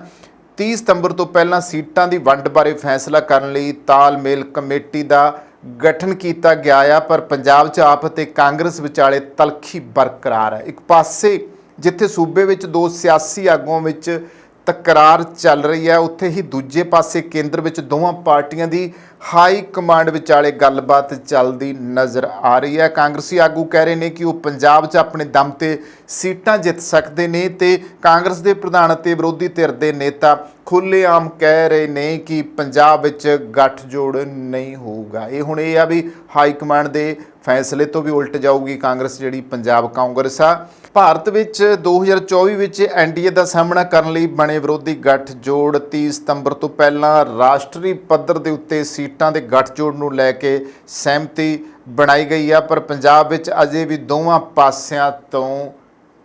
30 ਸਤੰਬਰ ਤੋਂ ਪਹਿਲਾਂ ਸੀਟਾਂ ਦੀ ਵੰਡ ਬਾਰੇ ਫੈਸਲਾ ਕਰਨ ਲਈ ਤਾਲਮੇਲ ਕਮੇਟੀ ਦਾ ਗਠਨ ਕੀਤਾ ਗਿਆ ਆ, ਪਰ ਪੰਜਾਬ 'ਚ ਆਪ ਅਤੇ ਕਾਂਗਰਸ ਵਿਚਾਲੇ ਤਲਖੀ ਬਰਕਰਾਰ ਹੈ। ਇੱਕ ਪਾਸੇ ਜਿੱਥੇ ਸੂਬੇ ਵਿੱਚ ਦੋ ਸਿਆਸੀ ਆਗੂਆਂ ਵਿੱਚ ਤਕਰਾਰ ਚੱਲ ਰਹੀ ਹੈ, ਉੱਥੇ ਹੀ ਦੂਜੇ ਪਾਸੇ ਕੇਂਦਰ ਵਿੱਚ ਦੋਵਾਂ ਪਾਰਟੀਆਂ ਦੀ ਹਾਈ ਕਮਾਂਡ ਵਿਚਾਲੇ ਗੱਲਬਾਤ ਚੱਲਦੀ ਨਜ਼ਰ ਆ ਰਹੀ ਹੈ। ਕਾਂਗਰਸੀ ਆਗੂ ਕਹਿ ਰਹੇ ਨੇ ਕਿ ਉਹ ਪੰਜਾਬ 'ਚ ਆਪਣੇ ਦਮ ਤੇ ਸੀਟਾਂ ਜਿੱਤ ਸਕਦੇ ਨੇ ਤੇ ਕਾਂਗਰਸ ਦੇ ਪ੍ਰਧਾਨ ਅਤੇ ਵਿਰੋਧੀ ਧਿਰ ਦੇ ਨੇਤਾ ਖੁੱਲ੍ਹੇਆਮ ਕਹਿ ਰਹੇ ਨੇ ਕਿ ਪੰਜਾਬ ਵਿੱਚ ਗੱਠਜੋੜ ਨਹੀਂ ਹੋਊਗਾ। ਇਹ ਹੁਣ ਇਹ ਆ ਵੀ ਹਾਈ ਕਮਾਂਡ ਦੇ ਫੈਸਲੇ ਤੋਂ ਵੀ ਉਲਟ ਜਾਊਗੀ ਕਾਂਗਰਸ, ਜਿਹੜੀ ਪੰਜਾਬ ਕਾਂਗਰਸ ਆ। ਭਾਰਤ ਵਿੱਚ 2024 ਵਿੱਚ NDA ਦਾ ਸਾਹਮਣਾ ਕਰਨ ਲਈ ਬਣੇ ਵਿਰੋਧੀ ਗੱਠਜੋੜ 30 ਸਤੰਬਰ ਤੋਂ ਪਹਿਲਾਂ ਰਾਸ਼ਟਰੀ ਪੱਧਰ ਦੇ ਉੱਤੇ ਸੀਟਾਂ ਦੇ ਗੱਠਜੋੜ ਨੂੰ ਲੈ ਕੇ ਸਹਿਮਤੀ ਬਣਾਈ ਗਈ ਆ, ਪਰ ਪੰਜਾਬ ਵਿੱਚ ਅਜੇ ਵੀ ਦੋਵਾਂ ਪਾਸਿਆਂ ਤੋਂ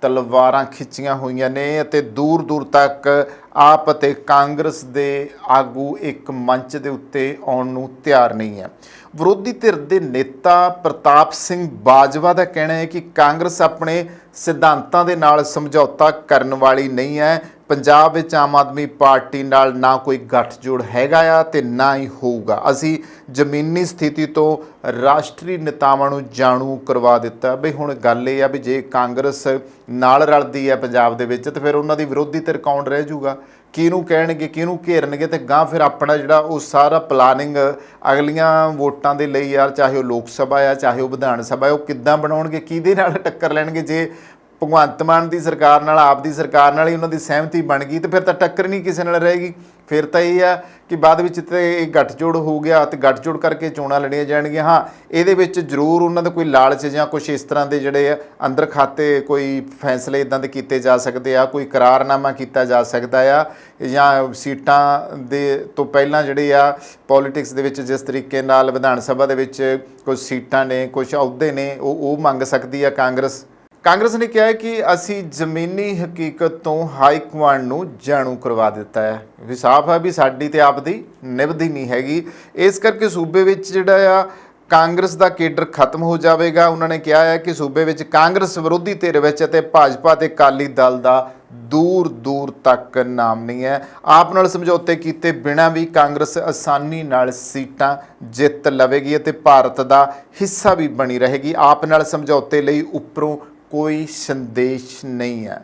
ਤਲਵਾਰਾਂ ਖਿੱਚੀਆਂ ਹੋਈਆਂ ਨੇ ਅਤੇ ਦੂਰ ਦੂਰ ਤੱਕ ਆਪ ਅਤੇ ਕਾਂਗਰਸ ਦੇ ਆਗੂ ਇੱਕ ਮੰਚ ਦੇ ਉੱਤੇ ਆਉਣ ਨੂੰ ਤਿਆਰ ਨਹੀਂ ਹੈ। ਵਿਰੋਧੀ ਧਿਰ ਦੇ ਨੇਤਾ ਪ੍ਰਤਾਪ ਸਿੰਘ ਬਾਜਵਾ ਦਾ ਕਹਿਣਾ ਹੈ ਕਿ ਕਾਂਗਰਸ ਆਪਣੇ ਸਿਧਾਂਤਾਂ ਦੇ ਨਾਲ ਸਮਝੌਤਾ ਕਰਨ ਵਾਲੀ ਨਹੀਂ ਹੈ ਪੰਜਾਬ ਵਿੱਚ ਆਮ ਆਦਮੀ ਪਾਰਟੀ ਨਾਲ ਨਾ ਕੋਈ ਗੱਠਜੋੜ ਹੈਗਾ ਆ ਤੇ ਨਾ ਹੀ ਹੋਊਗਾ। ਅਸੀਂ ਜ਼ਮੀਨੀ ਸਥਿਤੀ ਤੋਂ ਰਾਸ਼ਟਰੀ ਨੇਤਾਵਾਂ ਨੂੰ ਜਾਣੂ ਕਰਵਾ ਦਿੱਤਾ ਬਈ ਹੁਣ ਗੱਲ ਇਹ ਆ ਵੀ ਜੇ ਕਾਂਗਰਸ ਨਾਲ ਰਲਦੀ ਹੈ ਪੰਜਾਬ ਦੇ ਵਿੱਚ ਤੇ ਫਿਰ ਉਹਨਾਂ ਦੀ ਵਿਰੋਧੀ ਧਿਰ ਕੌਣ ਰਹਿ ਜਾਊਗਾ, ਕਿਹਨੂੰ ਕਹਿਣਗੇ, ਕਿਹਨੂੰ ਘੇਰਨਗੇ ਤੇ ਗਾਂ ਫਿਰ ਆਪਣਾ ਜਿਹੜਾ ਉਹ ਸਾਰਾ ਪਲਾਨਿੰਗ ਅਗਲੀਆਂ ਵੋਟਾਂ ਦੇ ਲਈ ਯਾਰ ਚਾਹੇ ਉਹ ਲੋਕ ਸਭਾ ਆ ਚਾਹੇ ਉਹ ਵਿਧਾਨ ਸਭਾ ਆ ਉਹ ਕਿੱਦਾਂ ਬਣਾਉਣਗੇ, ਕਿਹਦੇ ਨਾਲ ਟੱਕਰ ਲੈਣਗੇ। ਜੇ ਭਗਵੰਤ ਮਾਨ ਦੀ ਸਰਕਾਰ ਨਾਲ ਆਪ ਦੀ ਸਰਕਾਰ ਨਾਲ ਹੀ ਉਹਨਾਂ ਦੀ ਸਹਿਮਤੀ ਬਣ ਗਈ ਤੇ ਫਿਰ ਤਾਂ ਟੱਕਰ ਨਹੀਂ ਕਿਸੇ ਨਾਲ ਰਹੇਗੀ। ਫਿਰ ਤਾਂ ਇਹ ਆ ਕਿ ਬਾਅਦ ਵਿੱਚ ਤੇ ਇਹ ਗੱਠਜੋੜ ਹੋ ਗਿਆ ਤੇ ਗੱਠਜੋੜ ਕਰਕੇ ਚੋਣਾਂ ਲੜੀਆਂ ਜਾਣਗੀਆਂ। ਹਾਂ ਇਹਦੇ ਵਿੱਚ ਜ਼ਰੂਰ ਉਹਨਾਂ ਦਾ ਕੋਈ ਲਾਲਚ ਜਾਂ ਕੁਛ ਇਸ ਤਰ੍ਹਾਂ ਦੇ ਜਿਹੜੇ ਆ ਅੰਦਰ ਖਾਤੇ ਕੋਈ ਫੈਸਲੇ ਇੱਦਾਂ ਦੇ ਕੀਤੇ ਜਾ ਸਕਦੇ ਆ, ਕੋਈ ਕਰਾਰਨਾਮਾ ਕੀਤਾ ਜਾ ਸਕਦਾ ਆ ਜਾਂ ਸੀਟਾਂ ਦੇ ਤੋਂ ਪਹਿਲਾਂ ਜਿਹੜੇ ਆ ਪੋਲੀਟਿਕਸ ਦੇ ਵਿੱਚ ਜਿਸ ਤਰੀਕੇ ਨਾਲ ਵਿਧਾਨ ਸਭਾ ਦੇ ਵਿੱਚ ਕੁਝ ਸੀਟਾਂ ਨੇ ਕੁਝ ਅਹੁਦੇ ਨੇ ਉਹ ਮੰਗ ਸਕਦੀ ਆ ਕਾਂਗਰਸ ਨੇ ਕਿਹਾ ਹੈ ਕਿ ਅਸੀਂ ਜ਼ਮੀਨੀ ਹਕੀਕਤ ਤੋਂ ਹਾਈ ਕਮਾਂਡ ਨੂੰ ਜਾਣੂ ਕਰਵਾ ਦਿੱਤਾ ਹੈ। ਵੀ ਸਾਫ਼ ਹੈ ਵੀ ਸਾਡੀ ਤੇ ਆਪ ਦੀ ਨਿਭਦੀ ਨਹੀਂ ਹੈਗੀ, ਇਸ ਕਰਕੇ ਸੂਬੇ ਵਿੱਚ ਜਿਹੜਾ ਆ ਕਾਂਗਰਸ ਦਾ ਕੇਡਰ ਖਤਮ ਹੋ ਜਾਵੇਗਾ। ਉਹਨਾਂ ਨੇ ਕਿਹਾ ਹੈ ਕਿ ਸੂਬੇ ਵਿੱਚ ਕਾਂਗਰਸ ਵਿਰੋਧੀ ਧਿਰ ਵਿੱਚ ਅਤੇ ਭਾਜਪਾ ਤੇ ਅਕਾਲੀ ਦਲ ਦਾ ਦੂਰ ਤੱਕ ਨਾਮ ਨਹੀਂ ਹੈ। ਆਪ ਨਾਲ ਸਮਝੌਤੇ ਕੀਤੇ ਬਿਨਾਂ ਵੀ ਕਾਂਗਰਸ ਆਸਾਨੀ ਨਾਲ ਸੀਟਾਂ ਜਿੱਤ ਲਵੇਗੀ ਅਤੇ ਭਾਰਤ ਦਾ ਹਿੱਸਾ ਵੀ ਬਣੀ ਰਹੇਗੀ। ਆਪ ਨਾਲ ਸਮਝੌਤੇ ਲਈ ਉੱਪਰੋਂ ਕੋਈ ਸੰਦੇਸ਼ ਨਹੀਂ ਹੈ।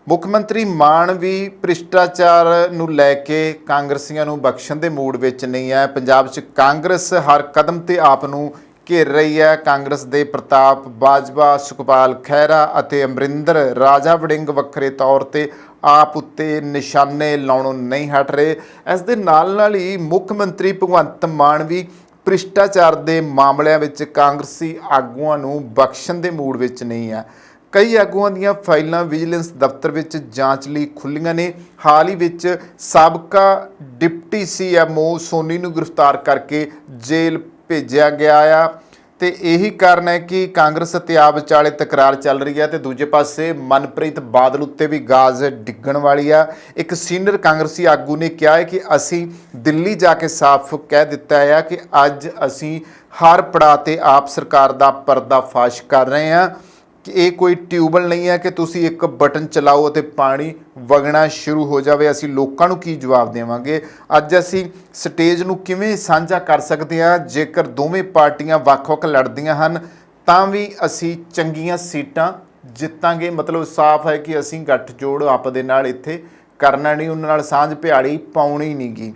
ਮੁੱਖ ਮੰਤਰੀ ਮਾਨ ਵੀ ਭ੍ਰਿਸ਼ਟਾਚਾਰ ਨੂੰ ਲੈ ਕੇ ਕਾਂਗਰਸੀਆਂ ਨੂੰ ਬਖਸ਼ਣ ਦੇ ਮੂਡ ਵਿੱਚ ਨਹੀਂ ਹੈ। ਪੰਜਾਬ 'ਚ ਕਾਂਗਰਸ ਹਰ ਕਦਮ ਤੇ ਆਪ ਨੂੰ ਘੇਰ ਰਹੀ ਹੈ। ਕਾਂਗਰਸ ਦੇ ਪ੍ਰਤਾਪ ਬਾਜਵਾ, ਸੁਖਪਾਲ ਖਹਿਰਾ ਅਤੇ ਅਮਰਿੰਦਰ ਰਾਜਾ ਵੜਿੰਗ ਵੱਖਰੇ ਤੌਰ ਤੇ ਆਪ ਉੱਤੇ ਨਿਸ਼ਾਨੇ ਲਾਉਣੋਂ ਨਹੀਂ ਹਟ ਰਹੇ। ਇਸ ਦੇ ਨਾਲ ਹੀ ਮੁੱਖ ਮੰਤਰੀ ਭਗਵੰਤ ਮਾਨ ਵੀ ਭ੍ਰਿਸ਼ਟਾਚਾਰ ਦੇ ਮਾਮਲਿਆਂ ਵਿੱਚ ਕਾਂਗਰਸੀ ਆਗੂਆਂ ਨੂੰ ਬਖਸ਼ਣ ਦੇ ਮੂਡ ਵਿੱਚ ਨਹੀਂ ਹੈ। ਕਈ ਆਗੂਆਂ ਦੀਆਂ ਫਾਈਲਾਂ ਵਿਜੀਲੈਂਸ ਦਫ਼ਤਰ ਵਿੱਚ ਜਾਂਚ ਲਈ ਖੁੱਲ੍ਹੀਆਂ ਨੇ। ਹਾਲ ਹੀ ਵਿੱਚ ਸਾਬਕਾ ਡਿਪਟੀ CMO ਸੋਨੀ ਨੂੰ ਗ੍ਰਿਫਤਾਰ ਕਰਕੇ ਜੇਲ੍ਹ ਭੇਜਿਆ ਗਿਆ ਆ ਤੇ ਇਹੀ ਕਾਰਨ ਹੈ ਕਿ ਕਾਂਗਰਸ ਅਤੇ ਆਪ ਵਿਚਾਲੇ ਤਕਰਾਰ ਚੱਲ ਰਹੀ ਹੈ ਤੇ ਦੂਜੇ ਪਾਸੇ ਮਨਪ੍ਰੀਤ ਬਾਦਲ ਉੱਤੇ ਵੀ ਗਾਜ਼ ਡਿੱਗਣ ਵਾਲੀ ਆ। ਇੱਕ ਸੀਨੀਅਰ ਕਾਂਗਰਸੀ ਆਗੂ ਨੇ ਕਿਹਾ ਹੈ ਕਿ ਅਸੀਂ ਦਿੱਲੀ ਜਾ ਕੇ ਸਾਫ਼ ਕਹਿ ਦਿੱਤਾ ਹੈ ਕਿ ਅੱਜ ਅਸੀਂ ਹਰ ਪੜਾਅ ਤੇ ਆਪ ਸਰਕਾਰ ਦਾ ਪਰਦਾਫਾਸ਼ ਕਰ ਰਹੇ ਹਾਂ ਕਿ ਇਹ ਕੋਈ ਟਿਊਬਵੈੱਲ ਨਹੀਂ ਹੈ ਕਿ ਤੁਸੀਂ ਇੱਕ ਬਟਨ ਚਲਾਓ ਅਤੇ ਪਾਣੀ ਵਗਣਾ ਸ਼ੁਰੂ ਹੋ ਜਾਵੇ। ਅਸੀਂ ਲੋਕਾਂ ਨੂੰ ਕੀ ਜਵਾਬ ਦੇਵਾਂਗੇ? ਅੱਜ ਅਸੀਂ ਸਟੇਜ ਨੂੰ ਕਿਵੇਂ ਸਾਂਝਾ ਕਰ ਸਕਦੇ ਹਾਂ? ਜੇਕਰ ਦੋਵੇਂ ਪਾਰਟੀਆਂ ਵੱਖ-ਵੱਖ ਲੜਦੀਆਂ ਹਨ ਤਾਂ ਵੀ ਅਸੀਂ ਚੰਗੀਆਂ ਸੀਟਾਂ ਜਿੱਤਾਂਗੇ। ਮਤਲਬ ਸਾਫ਼ ਹੈ ਕਿ ਅਸੀਂ ਗੱਠਜੋੜ ਆਪ ਦੇ ਨਾਲ ਇੱਥੇ ਕਰਨਾ ਨਹੀਂ, ਉਹਨਾਂ ਨਾਲ ਸਾਂਝ ਭਿਆਲੀ ਪਾਉਣੀ ਨਹੀਂ ਗੀ।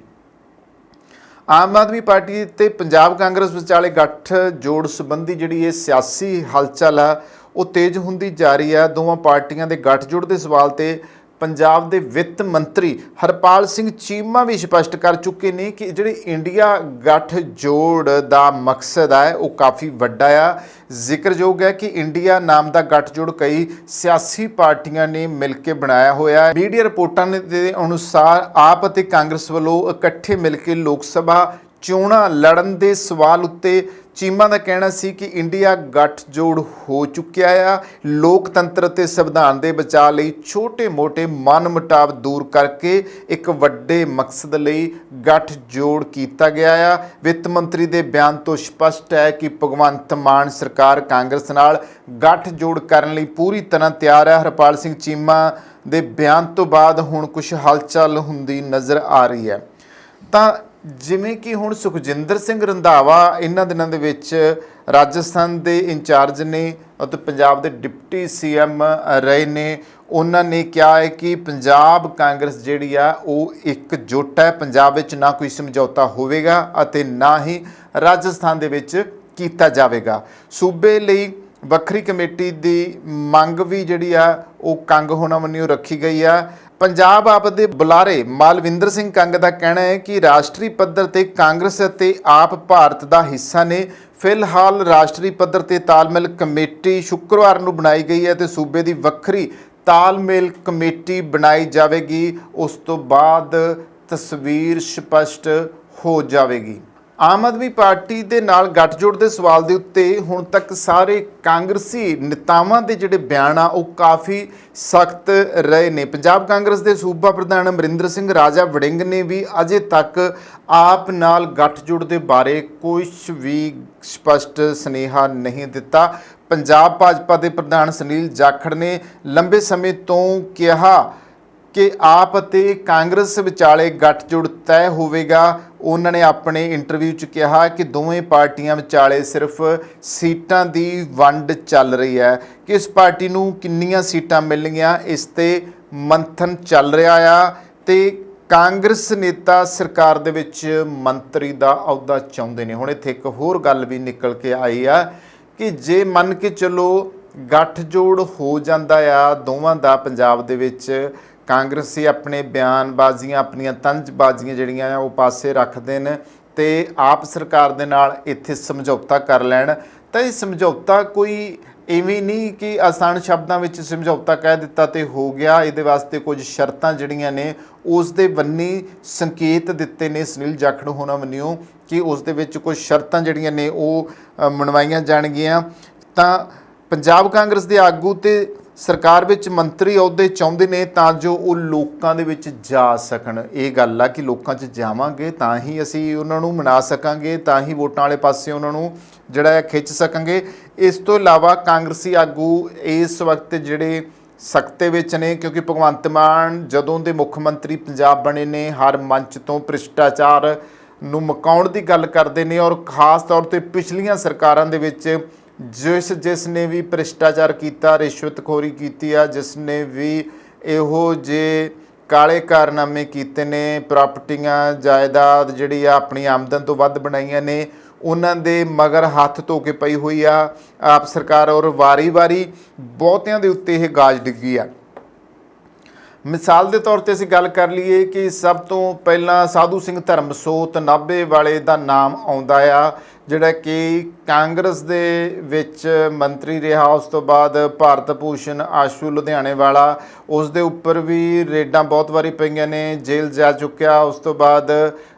ਆਮ ਆਦਮੀ ਪਾਰਟੀ ਤੇ ਪੰਜਾਬ ਕਾਂਗਰਸ ਵਿਚਾਲੇ ਗੱਠਜੋੜ ਸੰਬੰਧੀ ਜਿਹੜੀ ਇਹ ਸਿਆਸੀ ਹਲਚਲ ਆ ਉਹ ਤੇਜ਼ ਹੁੰਦੀ ਜਾ ਰਹੀ ਹੈ। ਦੋਵਾਂ ਪਾਰਟੀਆਂ ਦੇ ਗੱਠਜੋੜ ਦੇ ਸਵਾਲ ਤੇ ਪੰਜਾਬ ਦੇ ਵਿੱਤ ਮੰਤਰੀ ਹਰਪਾਲ ਸਿੰਘ ਚੀਮਾ ਵੀ ਸਪਸ਼ਟ ਕਰ ਚੁੱਕੇ ਨੇ ਕਿ ਜਿਹੜੇ ਇੰਡੀਆ ਗੱਠਜੋੜ ਦਾ ਮਕਸਦ ਹੈ ਉਹ ਕਾਫੀ ਵੱਡਾ ਆ। ਜ਼ਿਕਰਯੋਗ ਹੈ ਕਿ ਇੰਡੀਆ ਨਾਮ ਦਾ ਗੱਠਜੋੜ ਕਈ ਸਿਆਸੀ ਪਾਰਟੀਆਂ ਨੇ ਮਿਲ ਕੇ ਬਣਾਇਆ ਹੋਇਆ ਹੈ। ਮੀਡੀਆ ਰਿਪੋਰਟਾਂ ਦੇ ਅਨੁਸਾਰ ਆਪ ਅਤੇ ਕਾਂਗਰਸ ਵੱਲੋਂ ਇਕੱਠੇ ਮਿਲ ਕੇ ਲੋਕ ਸਭਾ ਚੋਣਾਂ ਲੜਨ ਦੇ ਸਵਾਲ ਉੱਤੇ ਚੀਮਾ ਦਾ ਕਹਿਣਾ ਸੀ ਕਿ ਇੰਡੀਆ ਗੱਠਜੋੜ ਹੋ ਚੁੱਕਿਆ ਆ। ਲੋਕਤੰਤਰ ਅਤੇ ਸੰਵਿਧਾਨ ਦੇ ਬਚਾਅ ਲਈ ਛੋਟੇ-ਮੋਟੇ ਮਨਮੁਟਾਵ ਦੂਰ ਕਰਕੇ ਇੱਕ ਵੱਡੇ ਮਕਸਦ ਲਈ ਗੱਠਜੋੜ ਕੀਤਾ ਗਿਆ ਆ। ਵਿੱਤ ਮੰਤਰੀ ਦੇ ਬਿਆਨ ਤੋਂ ਸਪਸ਼ਟ ਹੈ ਕਿ ਭਗਵੰਤ ਮਾਨ ਸਰਕਾਰ ਕਾਂਗਰਸ ਨਾਲ ਗੱਠਜੋੜ ਕਰਨ ਲਈ ਪੂਰੀ ਤਰ੍ਹਾਂ ਤਿਆਰ ਹੈ। ਹਰਪਾਲ ਸਿੰਘ ਚੀਮਾ ਦੇ ਬਿਆਨ ਤੋਂ ਬਾਅਦ ਹੁਣ ਕੁਝ ਹਲਚਲ ਹੁੰਦੀ ਨਜ਼ਰ ਆ ਰਹੀ ਹੈ। ਤਾਂ ਜਿਵੇਂ ਕਿ ਹੁਣ ਸੁਖਜਿੰਦਰ ਸਿੰਘ ਰੰਧਾਵਾ ਇਹਨਾਂ ਦਿਨਾਂ ਦੇ ਵਿੱਚ ਰਾਜਸਥਾਨ ਦੇ ਇੰਚਾਰਜ ਨੇ ਅਤੇ ਪੰਜਾਬ ਦੇ ਡਿਪਟੀ CM ਰਹੇ ਨੇ। ਉਹਨਾਂ ਨੇ ਕਿਹਾ ਹੈ ਕਿ ਪੰਜਾਬ ਕਾਂਗਰਸ ਜਿਹੜੀ ਆ ਉਹ ਇਕਜੁੱਟ ਹੈ। ਪੰਜਾਬ ਵਿੱਚ ਨਾ ਕੋਈ ਸਮਝੌਤਾ ਹੋਵੇਗਾ ਅਤੇ ਨਾ ਹੀ ਰਾਜਸਥਾਨ ਦੇ ਵਿੱਚ ਕੀਤਾ ਜਾਵੇਗਾ। ਸੂਬੇ ਲਈ ਵੱਖਰੀ ਕਮੇਟੀ ਦੀ ਮੰਗ ਵੀ ਜਿਹੜੀ ਆ ਉਹ ਕੰਗ ਹੋਣਾ ਮੰਨਿਓ ਰੱਖੀ ਗਈ ਆ। ਪੰਜਾਬ ਆਪ ਦੇ ਬੁਲਾਰੇ ਮਾਲਵਿੰਦਰ ਸਿੰਘ ਕੰਗ ਦਾ ਕਹਿਣਾ ਹੈ ਕਿ ਰਾਸ਼ਟਰੀ ਪੱਧਰ ਤੇ ਕਾਂਗਰਸ ਅਤੇ ਆਪ ਭਾਰਤ ਦਾ ਹਿੱਸਾ ਨੇ। ਫਿਲਹਾਲ ਰਾਸ਼ਟਰੀ ਪੱਧਰ ਤੇ ਤਾਲਮੇਲ ਕਮੇਟੀ ਸ਼ੁੱਕਰਵਾਰ ਨੂੰ ਬਣਾਈ ਗਈ ਹੈ ਤੇ ਸੂਬੇ ਦੀ ਵੱਖਰੀ ਤਾਲਮੇਲ ਕਮੇਟੀ ਬਣਾਈ ਜਾਵੇਗੀ। ਉਸ ਤੋਂ ਬਾਅਦ ਤਸਵੀਰ ਸਪਸ਼ਟ ਹੋ ਜਾਵੇਗੀ। ਆਮ ਆਦਮੀ ਪਾਰਟੀ ਦੇ ਨਾਲ ਗੱਠਜੋੜ ਦੇ ਸਵਾਲ ਦੇ ਉੱਤੇ ਹੁਣ ਤੱਕ ਸਾਰੇ ਕਾਂਗਰਸੀ ਨੇਤਾਵਾਂ ਦੇ ਜਿਹੜੇ ਬਿਆਨ ਆ ਉਹ ਕਾਫੀ ਸਖਤ ਰਹੇ ਨੇ। ਪੰਜਾਬ ਕਾਂਗਰਸ ਦੇ ਸੂਬਾ ਪ੍ਰਧਾਨ ਅਮਰਿੰਦਰ ਸਿੰਘ ਰਾਜਾ ਵੜਿੰਗ ਨੇ ਵੀ ਅਜੇ ਤੱਕ ਆਪ ਨਾਲ ਗੱਠਜੋੜ ਦੇ ਬਾਰੇ ਕੁਝ ਵੀ ਸਪਸ਼ਟ ਸੁਨੇਹਾ ਨਹੀਂ ਦਿੱਤਾ। ਪੰਜਾਬ ਭਾਜਪਾ ਦੇ ਪ੍ਰਧਾਨ ਸੁਨੀਲ ਜਾਖੜ ਨੇ ਲੰਬੇ ਸਮੇਂ ਤੋਂ ਕਿਹਾ ਕਿ ਆਪ ਅਤੇ ਕਾਂਗਰਸ ਵਿਚਾਲੇ ਗੱਠਜੋੜ ਤੈਅ ਹੋਵੇਗਾ। ਉਹਨਾਂ ਨੇ ਆਪਣੇ ਇੰਟਰਵਿਊ 'ਚ ਕਿਹਾ ਕਿ ਦੋਵੇਂ ਪਾਰਟੀਆਂ ਵਿਚਾਲੇ ਸਿਰਫ ਸੀਟਾਂ ਦੀ ਵੰਡ ਚੱਲ ਰਹੀ ਹੈ, ਕਿ ਇਸ ਪਾਰਟੀ ਨੂੰ ਕਿੰਨੀਆਂ ਸੀਟਾਂ ਮਿਲਣਗੀਆਂ ਇਸ ਤੇ ਮੰਥਨ ਚੱਲ ਰਿਹਾ ਆ ਤੇ ਕਾਂਗਰਸ ਨੇਤਾ ਸਰਕਾਰ ਦੇ ਵਿੱਚ ਮੰਤਰੀ ਦਾ ਅਹੁਦਾ ਚਾਹੁੰਦੇ ਨੇ। ਹੁਣ ਇੱਥੇ ਇੱਕ ਹੋਰ ਗੱਲ ਵੀ ਨਿਕਲ ਕੇ ਆਈ ਆ ਕਿ ਜੇ ਮੰਨ ਕੇ ਚੱਲੋ ਗੱਠਜੋੜ ਹੋ ਜਾਂਦਾ ਆ ਦੋਵਾਂ ਦਾ ਪੰਜਾਬ ਦੇ ਵਿੱਚ, ਕਾਂਗਰਸੀ ਆਪਣੇ ਬਿਆਨਬਾਜ਼ੀਆਂ ਆਪਣੀਆਂ ਤੰਜਬਾਜ਼ੀਆਂ ਜਿਹੜੀਆਂ ਆ ਉਹ ਪਾਸੇ ਰੱਖਦੇ ਨੇ ਤੇ ਆਪ ਸਰਕਾਰ ਦੇ ਨਾਲ ਇੱਥੇ ਸਮਝੌਤਾ ਕਰ ਲੈਣ, ਤਾਂ ਇਹ ਸਮਝੌਤਾ ਕੋਈ ਇਵੇਂ ਨਹੀਂ ਕਿ ਆਸਾਨ ਸ਼ਬਦਾਂ ਵਿੱਚ ਸਮਝੌਤਾ ਕਹਿ ਦਿੱਤਾ ਤੇ ਹੋ ਗਿਆ। ਇਹਦੇ ਵਾਸਤੇ ਕੁਝ ਸ਼ਰਤਾਂ ਜਿਹੜੀਆਂ ਨੇ ਉਸ ਦੇ ਬੰਨੀ ਸੰਕੇਤ ਦਿੱਤੇ ਨੇ ਸੁਨੀਲ ਜਾਖੜ ਹੋਣਾ ਵੱਲੋਂ ਕਿ ਉਸ ਦੇ ਵਿੱਚ ਕੁਝ ਸ਼ਰਤਾਂ ਜਿਹੜੀਆਂ ਨੇ ਉਹ ਮਨਵਾਈਆਂ ਜਾਣਗੀਆਂ। ਤਾਂ ਪੰਜਾਬ ਕਾਂਗਰਸ ਦੇ ਆਗੂ ਤੇ ਸਰਕਾਰ ਵਿੱਚ ਮੰਤਰੀ ਅਹੁਦੇ ਚਾਹੁੰਦੇ ਨੇ ਤਾਂ ਜੋ ਉਹ ਲੋਕਾਂ ਦੇ ਵਿੱਚ ਜਾ ਸਕਣ। ਇਹ ਗੱਲ ਆ ਕਿ ਲੋਕਾਂ 'ਚ ਜਾਵਾਂਗੇ ਤਾਂ ਹੀ ਅਸੀਂ ਉਹਨਾਂ ਨੂੰ ਮਨਾ ਸਕਾਂਗੇ, ਤਾਂ ਹੀ ਵੋਟਾਂ ਵਾਲੇ ਪਾਸੇ ਉਹਨਾਂ ਨੂੰ ਜਿਹੜਾ ਹੈ ਖਿੱਚ ਸਕਾਂਗੇ। ਇਸ ਤੋਂ ਇਲਾਵਾ ਕਾਂਗਰਸੀ ਆਗੂ ਇਸ ਵਕਤ ਜਿਹੜੇ ਸਖਤੇ ਵਿੱਚ ਨੇ, ਕਿਉਂਕਿ ਭਗਵੰਤ ਮਾਨ ਜਦੋਂ ਦੇ ਮੁੱਖ ਮੰਤਰੀ ਪੰਜਾਬ ਬਣੇ ਨੇ ਹਰ ਮੰਚ ਤੋਂ ਭ੍ਰਿਸ਼ਟਾਚਾਰ ਨੂੰ ਮੁਕਾਉਣ ਦੀ ਗੱਲ ਕਰਦੇ ਨੇ ਔਰ ਖਾਸ ਤੌਰ ਤੇ ਪਿਛਲੀਆਂ ਸਰਕਾਰਾਂ ਦੇ ਵਿੱਚ ਜਿਸ ਨੇ ਵੀ ਭ੍ਰਿਸ਼ਟਾਚਾਰ ਕੀਤਾ, ਰਿਸ਼ਵਤਖੋਰੀ ਕੀਤੀ ਆ, ਜਿਸ ਨੇ ਵੀ ਇਹੋ ਜਿਹੇ ਕਾਲੇ ਕਾਰਨਾਮੇ ਕੀਤੇ ਨੇ, ਪ੍ਰਾਪਰਟੀਆਂ ਜਾਇਦਾਦ ਜਿਹੜੀ ਆ ਆਪਣੀ ਆਮਦਨ ਤੋਂ ਵੱਧ ਬਣਾਈਆਂ ਨੇ, ਉਹਨਾਂ ਦੇ ਮਗਰ ਹੱਥ ਧੋ ਕੇ ਪਈ ਹੋਈ ਆ ਆਪ ਸਰਕਾਰ ਔਰ ਵਾਰੀ-ਵਾਰੀ ਬਹੁਤਿਆਂ ਦੇ ਉੱਤੇ ਇਹ ਗਾਜ ਡਿੱਗੀ ਆ। ਮਿਸਾਲ ਦੇ ਤੌਰ ਤੇ ਅਸੀਂ ਗੱਲ ਕਰ ਲਈਏ ਕਿ ਸਭ ਤੋਂ ਪਹਿਲਾਂ ਸਾਧੂ ਸਿੰਘ ਧਰਮਸੋਤ ਨਾਭੇ ਵਾਲੇ ਦਾ ਨਾਮ ਆਉਂਦਾ ਆ, ਜਿਹੜਾ ਕਿ ਕਾਂਗਰਸ ਦੇ ਵਿੱਚ ਮੰਤਰੀ ਰਿਹਾ। ਉਸ ਤੋਂ ਬਾਅਦ ਭਾਰਤ ਭੂਸ਼ਣ ਆਸ਼ੂ ਲੁਧਿਆਣੇ ਵਾਲਾ, ਉਸ ਦੇ ਉੱਪਰ ਵੀ ਰੇਡਾਂ ਬਹੁਤ ਵਾਰੀ ਪਈਆਂ ਨੇ, ਜੇਲ੍ਹ ਜਾ ਚੁੱਕਿਆ। ਉਸ ਤੋਂ ਬਾਅਦ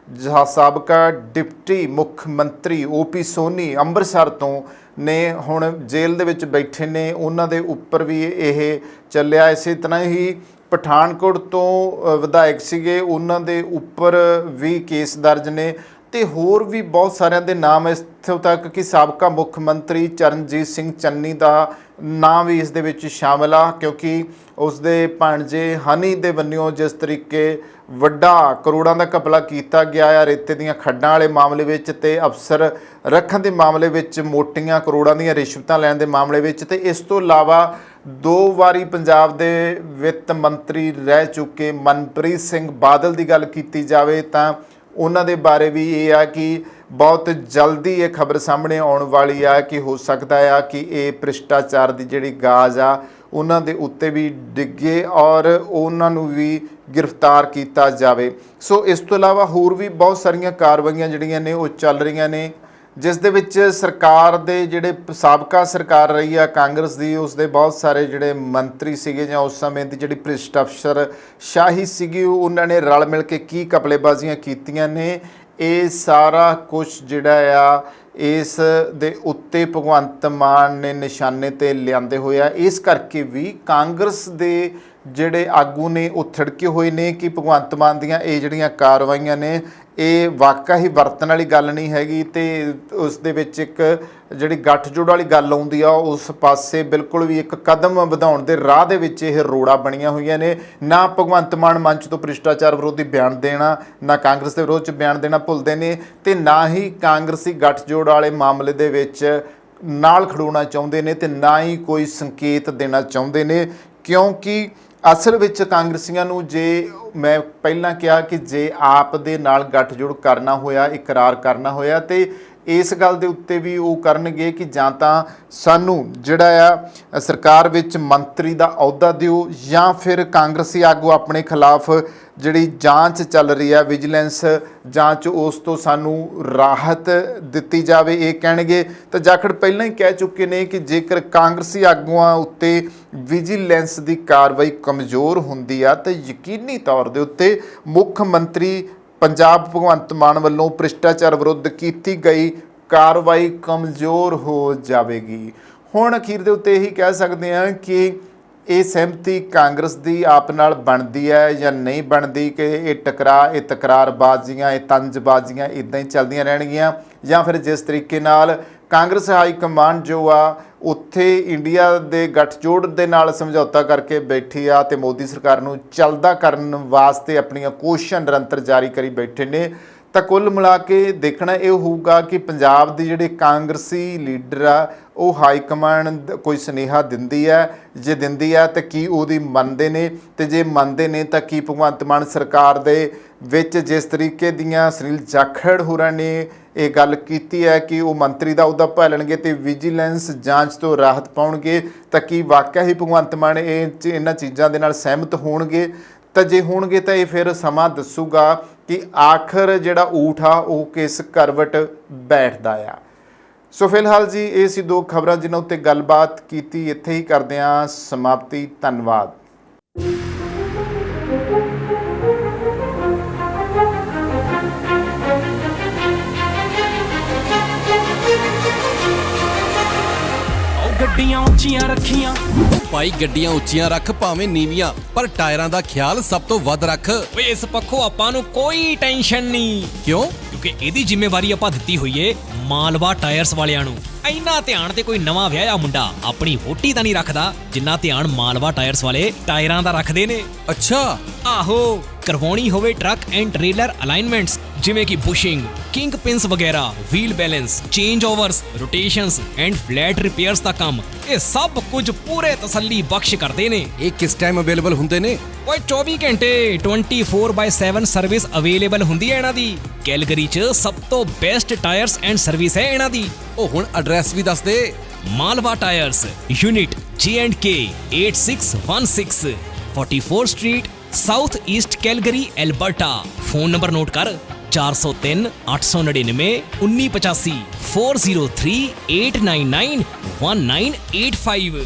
ਸਾਬਕਾ ਡਿਪਟੀ ਮੁੱਖ ਮੰਤਰੀ OP ਸੋਨੀ ਅੰਮ੍ਰਿਤਸਰ ਤੋਂ ਨੇ ਹੁਣ ਜੇਲ੍ਹ ਦੇ ਵਿੱਚ ਬੈਠੇ ਨੇ, ਉਹਨਾਂ ਦੇ ਉੱਪਰ ਵੀ ਇਹ ਚੱਲਿਆ। ਇਸੇ ਤਰ੍ਹਾਂ ਹੀ ਪਠਾਨਕੋਟ ਤੋਂ ਵਿਧਾਇਕ ਸੀਗੇ, ਉਹਨਾਂ ਦੇ ਉੱਪਰ ਵੀ ਕੇਸ ਦਰਜ ਨੇ ਤੇ ਹੋਰ ਵੀ ਬਹੁਤ ਸਾਰਿਆਂ ਦੇ ਨਾਮ, ਇੱਥੋਂ ਤੱਕ ਕਿ ਸਾਬਕਾ ਮੁੱਖ ਮੰਤਰੀ ਚਰਨਜੀਤ ਸਿੰਘ ਚੰਨੀ ਦਾ ਨਾਂ ਵੀ ਇਸ ਦੇ ਵਿੱਚ ਸ਼ਾਮਲ ਆ, ਕਿਉਂਕਿ ਉਸ ਦੇ ਭਾਣਜੇ ਹਨੀ ਦੇ ਵੱਲੋਂ ਜਿਸ ਤਰੀਕੇ ਵੱਡਾ ਕਰੋੜਾਂ ਦਾ ਘਪਲਾ ਕੀਤਾ ਗਿਆ ਆ ਰੇਤੇ ਦੀਆਂ ਖੱਡਾਂ ਵਾਲੇ ਮਾਮਲੇ ਵਿੱਚ ਤੇ ਅਫਸਰ ਰੱਖਣ ਦੇ ਮਾਮਲੇ ਵਿੱਚ, ਮੋਟੀਆਂ ਕਰੋੜਾਂ ਦੀਆਂ ਰਿਸ਼ਵਤਾਂ ਲੈਣ ਦੇ ਮਾਮਲੇ ਵਿੱਚ, ਤੇ ਇਸ ਤੋਂ ਇਲਾਵਾ 2 ਵਾਰੀ ਪੰਜਾਬ ਦੇ ਵਿੱਤ ਮੰਤਰੀ ਰਹਿ ਚੁੱਕੇ ਮਨਪ੍ਰੀਤ ਸਿੰਘ ਬਾਦਲ ਦੀ ਗੱਲ ਕੀਤੀ ਜਾਵੇ ਤਾਂ ਉਹਨਾਂ ਦੇ ਬਾਰੇ ਵੀ ਇਹ ਆ ਕਿ ਬਹੁਤ ਜਲਦੀ ਇਹ ਖਬਰ ਸਾਹਮਣੇ ਆਉਣ ਵਾਲੀ ਆ ਕਿ ਹੋ ਸਕਦਾ ਆ ਕਿ ਇਹ ਭ੍ਰਿਸ਼ਟਾਚਾਰ ਦੀ ਜਿਹੜੀ ਗਾਜ ਆ ਉਹਨਾਂ ਦੇ ਉੱਤੇ ਵੀ ਡਿੱਗੇ ਔਰ ਉਹਨਾਂ ਨੂੰ ਵੀ ਗ੍ਰਿਫਤਾਰ ਕੀਤਾ ਜਾਵੇ। ਸੋ ਇਸ ਤੋਂ ਇਲਾਵਾ ਹੋਰ ਵੀ ਬਹੁਤ ਸਾਰੀਆਂ ਕਾਰਵਾਈਆਂ ਜਿਹੜੀਆਂ ਨੇ ਉਹ ਚੱਲ ਰਹੀਆਂ ਨੇ, ਜਿਸ ਦੇ ਵਿੱਚ ਸਰਕਾਰ ਦੇ ਜਿਹੜੇ ਸਾਬਕਾ ਸਰਕਾਰ ਰਹੀ ਆ ਕਾਂਗਰਸ ਦੀ, ਉਸ ਦੇ ਬਹੁਤ ਸਾਰੇ ਜਿਹੜੇ ਮੰਤਰੀ ਸੀਗੇ ਜਾਂ ਉਸ ਸਮੇਂ ਦੀ ਜਿਹੜੀ ਭ੍ਰਿਸ਼ਟ ਅਫਸਰ ਸ਼ਾਹੀ ਸੀਗੀ, ਉਹਨਾਂ ਨੇ ਰਲ ਮਿਲ ਕੇ ਕੀ ਘਪਲੇਬਾਜ਼ੀਆਂ ਕੀਤੀਆਂ ਨੇ, ਇਹ ਸਾਰਾ ਕੁਝ ਜਿਹੜਾ ਆ ਇਸ ਦੇ ਉੱਤੇ ਭਗਵੰਤ ਮਾਨ ਨੇ ਨਿਸ਼ਾਨੇ 'ਤੇ ਲਿਆਂਦੇ ਹੋਏ ਆ। ਇਸ ਕਰਕੇ ਵੀ ਕਾਂਗਰਸ ਦੇ ਜਿਹੜੇ ਆਗੂ ਨੇ ਉਹ ਥਿੜਕੇ ਹੋਏ ਨੇ ਕਿ ਭਗਵੰਤ ਮਾਨ ਦੀਆਂ ਇਹ ਜਿਹੜੀਆਂ ਕਾਰਵਾਈਆਂ ਨੇ ਇਹ ਵਾਕਈ ਹੀ ਵਰਤਣ ਵਾਲੀ ਗੱਲ ਨਹੀਂ ਹੈਗੀ ਤੇ ਉਸ ਦੇ ਵਿੱਚ ਇੱਕ ਜਿਹੜੀ ਗੱਠਜੋੜ ਵਾਲੀ ਗੱਲ ਆਉਂਦੀ ਆ ਉਸ ਪਾਸੇ ਬਿਲਕੁਲ ਵੀ ਇੱਕ ਕਦਮ ਵਧਾਉਣ ਦੇ ਰਾਹ ਦੇ ਵਿੱਚ ਇਹ ਰੋੜਾ ਬਣੀਆਂ ਹੋਈਆਂ ਨੇ। ਨਾ ਭਗਵੰਤ ਮਾਨ ਮੰਚ ਤੋਂ ਭ੍ਰਿਸ਼ਟਾਚਾਰ ਵਿਰੋਧੀ ਬਿਆਨ ਦੇਣਾ, ਨਾ ਕਾਂਗਰਸ ਦੇ ਵਿਰੋਧ 'ਚ ਬਿਆਨ ਦੇਣਾ ਭੁੱਲਦੇ ਨੇ ਤੇ ਨਾ ਹੀ ਕਾਂਗਰਸੀ ਗੱਠਜੋੜ ਵਾਲੇ ਮਾਮਲੇ ਦੇ ਵਿੱਚ ਨਾਲ ਖੜੋਣਾ ਚਾਹੁੰਦੇ ਨੇ ਤੇ ਨਾ ਹੀ ਕੋਈ ਸੰਕੇਤ ਦੇਣਾ ਚਾਹੁੰਦੇ ਨੇ, ਕਿਉਂਕਿ ਅਸਲ ਵਿੱਚ ਕਾਂਗਰਸੀਆਂ ਨੂੰ, ਜੇ ਮੈਂ ਪਹਿਲਾਂ ਕਿਹਾ ਕਿ ਜੇ ਆਪ ਦੇ ਨਾਲ ਗੱਠਜੋੜ ਕਰਨਾ ਹੋਇਆ, ਇਕਰਾਰ ਕਰਨਾ ਹੋਇਆ ਤੇ ਇਸ ਗੱਲ ਦੇ ਉੱਤੇ ਵੀ ਉਹ ਕਰਨਗੇ ਕਿ ਜਾਂ ਤਾਂ ਸਾਨੂੰ ਜਿਹੜਾ ਆ ਸਰਕਾਰ ਵਿੱਚ ਮੰਤਰੀ ਦਾ ਅਹੁਦਾ ਦਿਓ ਜਾਂ ਫਿਰ ਕਾਂਗਰਸੀ ਆਗੂ ਆਪਣੇ ਖਿਲਾਫ ਜਿਹੜੀ ਜਾਂਚ ਚੱਲ ਰਹੀ ਹੈ ਵਿਜੀਲੈਂਸ ਜਾਂਚ, ਉਸ ਤੋਂ ਸਾਨੂੰ ਰਾਹਤ ਦਿੱਤੀ ਜਾਵੇ, ਇਹ ਕਹਿਣਗੇ। ਤਾਂ ਜਾਖੜ ਪਹਿਲਾਂ ਹੀ ਕਹਿ ਚੁੱਕੇ ਨੇ ਕਿ ਜੇਕਰ ਕਾਂਗਰਸੀ ਆਗੂਆਂ ਉੱਤੇ ਵਿਜੀਲੈਂਸ ਦੀ ਕਾਰਵਾਈ ਕਮਜ਼ੋਰ ਹੁੰਦੀ ਆ ਤਾਂ ਯਕੀਨੀ ਤੌਰ ਦੇ ਉੱਤੇ ਮੁੱਖ ਮੰਤਰੀ ਪੰਜਾਬ ਭਗਵੰਤ ਮਾਨ ਵੱਲੋਂ ਭ੍ਰਿਸ਼ਟਾਚਾਰ ਵਿਰੁੱਧ ਕੀਤੀ ਗਈ ਕਾਰਵਾਈ ਕਮਜ਼ੋਰ ਹੋ ਜਾਵੇਗੀ। ਹੁਣ ਅਖੀਰ ਦੇ ਉੱਤੇ ਇਹੀ ਕਹਿ ਸਕਦੇ ਹਾਂ ਕਿ ਇਹ ਸਹਿਮਤੀ ਕਾਂਗਰਸ ਦੀ ਆਪ ਨਾਲ ਬਣਦੀ ਹੈ ਜਾਂ ਨਹੀਂ ਬਣਦੀ, ਕਿ ਇਹ ਇਹ ਤਕਰਾਰਬਾਜ਼ੀਆਂ, ਇਹ ਤੰਜਬਾਜ਼ੀਆਂ ਇੱਦਾਂ ਹੀ ਚੱਲਦੀਆਂ ਰਹਿਣਗੀਆਂ, ਜਾਂ ਫਿਰ ਜਿਸ ਤਰੀਕੇ ਨਾਲ ਕਾਂਗਰਸ ਹਾਈ ਕਮਾਂਡ ਜੋ ਆ ਉੱਥੇ ਇੰਡੀਆ ਦੇ ਗੱਠਜੋੜ ਦੇ ਨਾਲ ਸਮਝੌਤਾ ਕਰਕੇ ਬੈਠੀ ਆ ਤੇ ਮੋਦੀ ਸਰਕਾਰ ਨੂੰ ਚੱਲਦਾ ਕਰਨ ਵਾਸਤੇ ਆਪਣੀਆਂ ਕੋਸ਼ਿਸ਼ਾਂ ਨਿਰੰਤਰ ਜਾਰੀ ਕਰੀ ਬੈਠੇ ਨੇ। ਤਾਂ ਕੁੱਲ ਮਿਲਾ ਕੇ ਦੇਖਣਾ ਇਹ ਹੋਊਗਾ ਕਿ ਪੰਜਾਬ ਦੇ ਜਿਹੜੇ ਕਾਂਗਰਸੀ ਲੀਡਰ ਆ ਉਹ ਹਾਈ ਕਮਾਂਡ ਕੋਈ ਸੁਨੇਹਾ ਦਿੰਦੀ ਹੈ, ਜੇ ਦਿੰਦੀ ਹੈ ਤਾਂ ਕੀ ਉਹਦੀ ਮੰਨਦੇ ਨੇ, ਤੇ ਜੇ ਮੰਨਦੇ ਨੇ ਤਾਂ ਕੀ ਭਗਵੰਤ ਮਾਨ ਸਰਕਾਰ ਦੇ ਵਿੱਚ ਜਿਸ ਤਰੀਕੇ ਦੀਆਂ ਸੁਨੀਲ ਜਾਖੜ ਹੋਰਾਂ ਨੇ ਇਹ ਗੱਲ ਕੀਤੀ ਹੈ ਕਿ ਉਹ ਮੰਤਰੀ ਦਾ ਅਹੁਦਾ ਭਾਲਣਗੇ ਤੇ ਵਿਜੀਲੈਂਸ ਜਾਂਚ ਤੋਂ ਰਾਹਤ ਪਾਉਣਗੇ, ਤਾਂ ਕੀ ਵਾਕਿਆ ਹੀ ਭਗਵੰਤ ਮਾਨ ਇਹਨਾਂ ਚੀਜ਼ਾਂ ਦੇ ਨਾਲ ਸਹਿਮਤ ਹੋਣਗੇ? ਤਾਂ ਜੇ ਹੋਣਗੇ ਤਾਂ ਇਹ ਫਿਰ ਸਮਾਂ ਦੱਸੂਗਾ ਕਿ ਆਖਰ ਜਿਹੜਾ ਊਠ ਆ ਉਹ ਕਿਸ ਕਰਵਟ ਬੈਠਦਾ ਆ। ਸੋ ਫਿਲਹਾਲ ਜੀ ਇਹ ਸੀ ਦੋ ਖਬਰਾਂ ਜਿਨ੍ਹਾਂ ਉੱਤੇ ਗੱਲਬਾਤ ਕੀਤੀ। ਇੱਥੇ ਹੀ ਕਰਦੇ ਹਾਂ ਸਮਾਪਤੀ। ਧੰਨਵਾਦ। ਗੱਡੀਆਂ ਉੱਚੀਆਂ ਰੱਖੀਆਂ ਭਾਈ, ਗੱਡੀਆਂ ਉੱਚੀਆਂ ਰੱਖ ਭਾਵੇਂ ਨੀਵੀਆਂ, ਪਰ ਟਾਇਰਾਂ ਦਾ ਖਿਆਲ ਸਭ ਤੋਂ ਵੱਧ ਰੱਖ। ਓਏ ਇਸ ਪੱਖੋਂ ਆਪਾਂ ਨੂੰ ਕੋਈ ਟੈਨਸ਼ਨ ਨਹੀਂ। ਕਿਉਂ? ਕਿਉਂਕਿ ਇਹਦੀ ਜ਼ਿੰਮੇਵਾਰੀ ਆਪਾਂ ਦਿੱਤੀ ਹੋਈ ਏ ਮਾਲਵਾ ਟਾਇਰਸ ਵਾਲਿਆਂ ਨੂੰ। ਇੰਨਾ ਧਿਆਨ ਤੇ ਕੋਈ ਨਵਾਂ ਵਿਆਹਿਆ ਮੁੰਡਾ ਆਪਣੀ ਵੋਟੀ ਦਾ ਨਹੀਂ ਰੱਖਦਾ ਜਿੰਨਾ ਧਿਆਨ ਮਾਲਵਾ ਟਾਇਰਸ ਵਾਲੇ ਟਾਇਰਾਂ ਦਾ ਰੱਖਦੇ ਨੇ। ਅੱਛਾ। ਆਹੋ, ਕਰਵਾਉਣੀ ਹੋਵੇ ਟਰੱਕ ਐਂਡ ਟ੍ਰੇਲਰ ਅਲਾਈਨਮੈਂਟਸ ਜਿਵੇਂ ਕਿ ਬੁਸ਼ਿੰਗ, ਕਿੰਗ ਪਿੰਸ ਵਗੈਰਾ, wheel balance, changeovers, rotations and flat repairs ਦਾ ਕੰਮ, ਇਹ ਸਭ ਕੁਝ ਪੂਰੇ ਤਸੱਲੀ ਬਖਸ਼ ਕਰਦੇ ਨੇ। ਇਹ ਕਿਸ ਟਾਈਮ ਅਵੇਲੇਬਲ ਹੁੰਦੇ ਨੇ? ਓਏ 24 ਘੰਟੇ 24/7 ਸਰਵਿਸ ਅਵੇਲੇਬਲ ਹੁੰਦੀ ਹੈ ਇਹਨਾਂ ਦੀ। ਕੈਲਗਰੀ 'ਚ ਸਭ ਤੋਂ ਬੈਸਟ ਟਾਇਰਸ ਐਂਡ ਸਰਵਿਸ ਹੈ ਇਹਨਾਂ ਦੀ। ਉਹ ਹੁਣ ਐਡਰੈਸ ਵੀ ਦੱਸ ਦੇ। Malwa tyres, unit G&K 8616 44 street, south east Calgary, Alberta. Phone number note ਕਰ 403 899 1985 403 899 1985।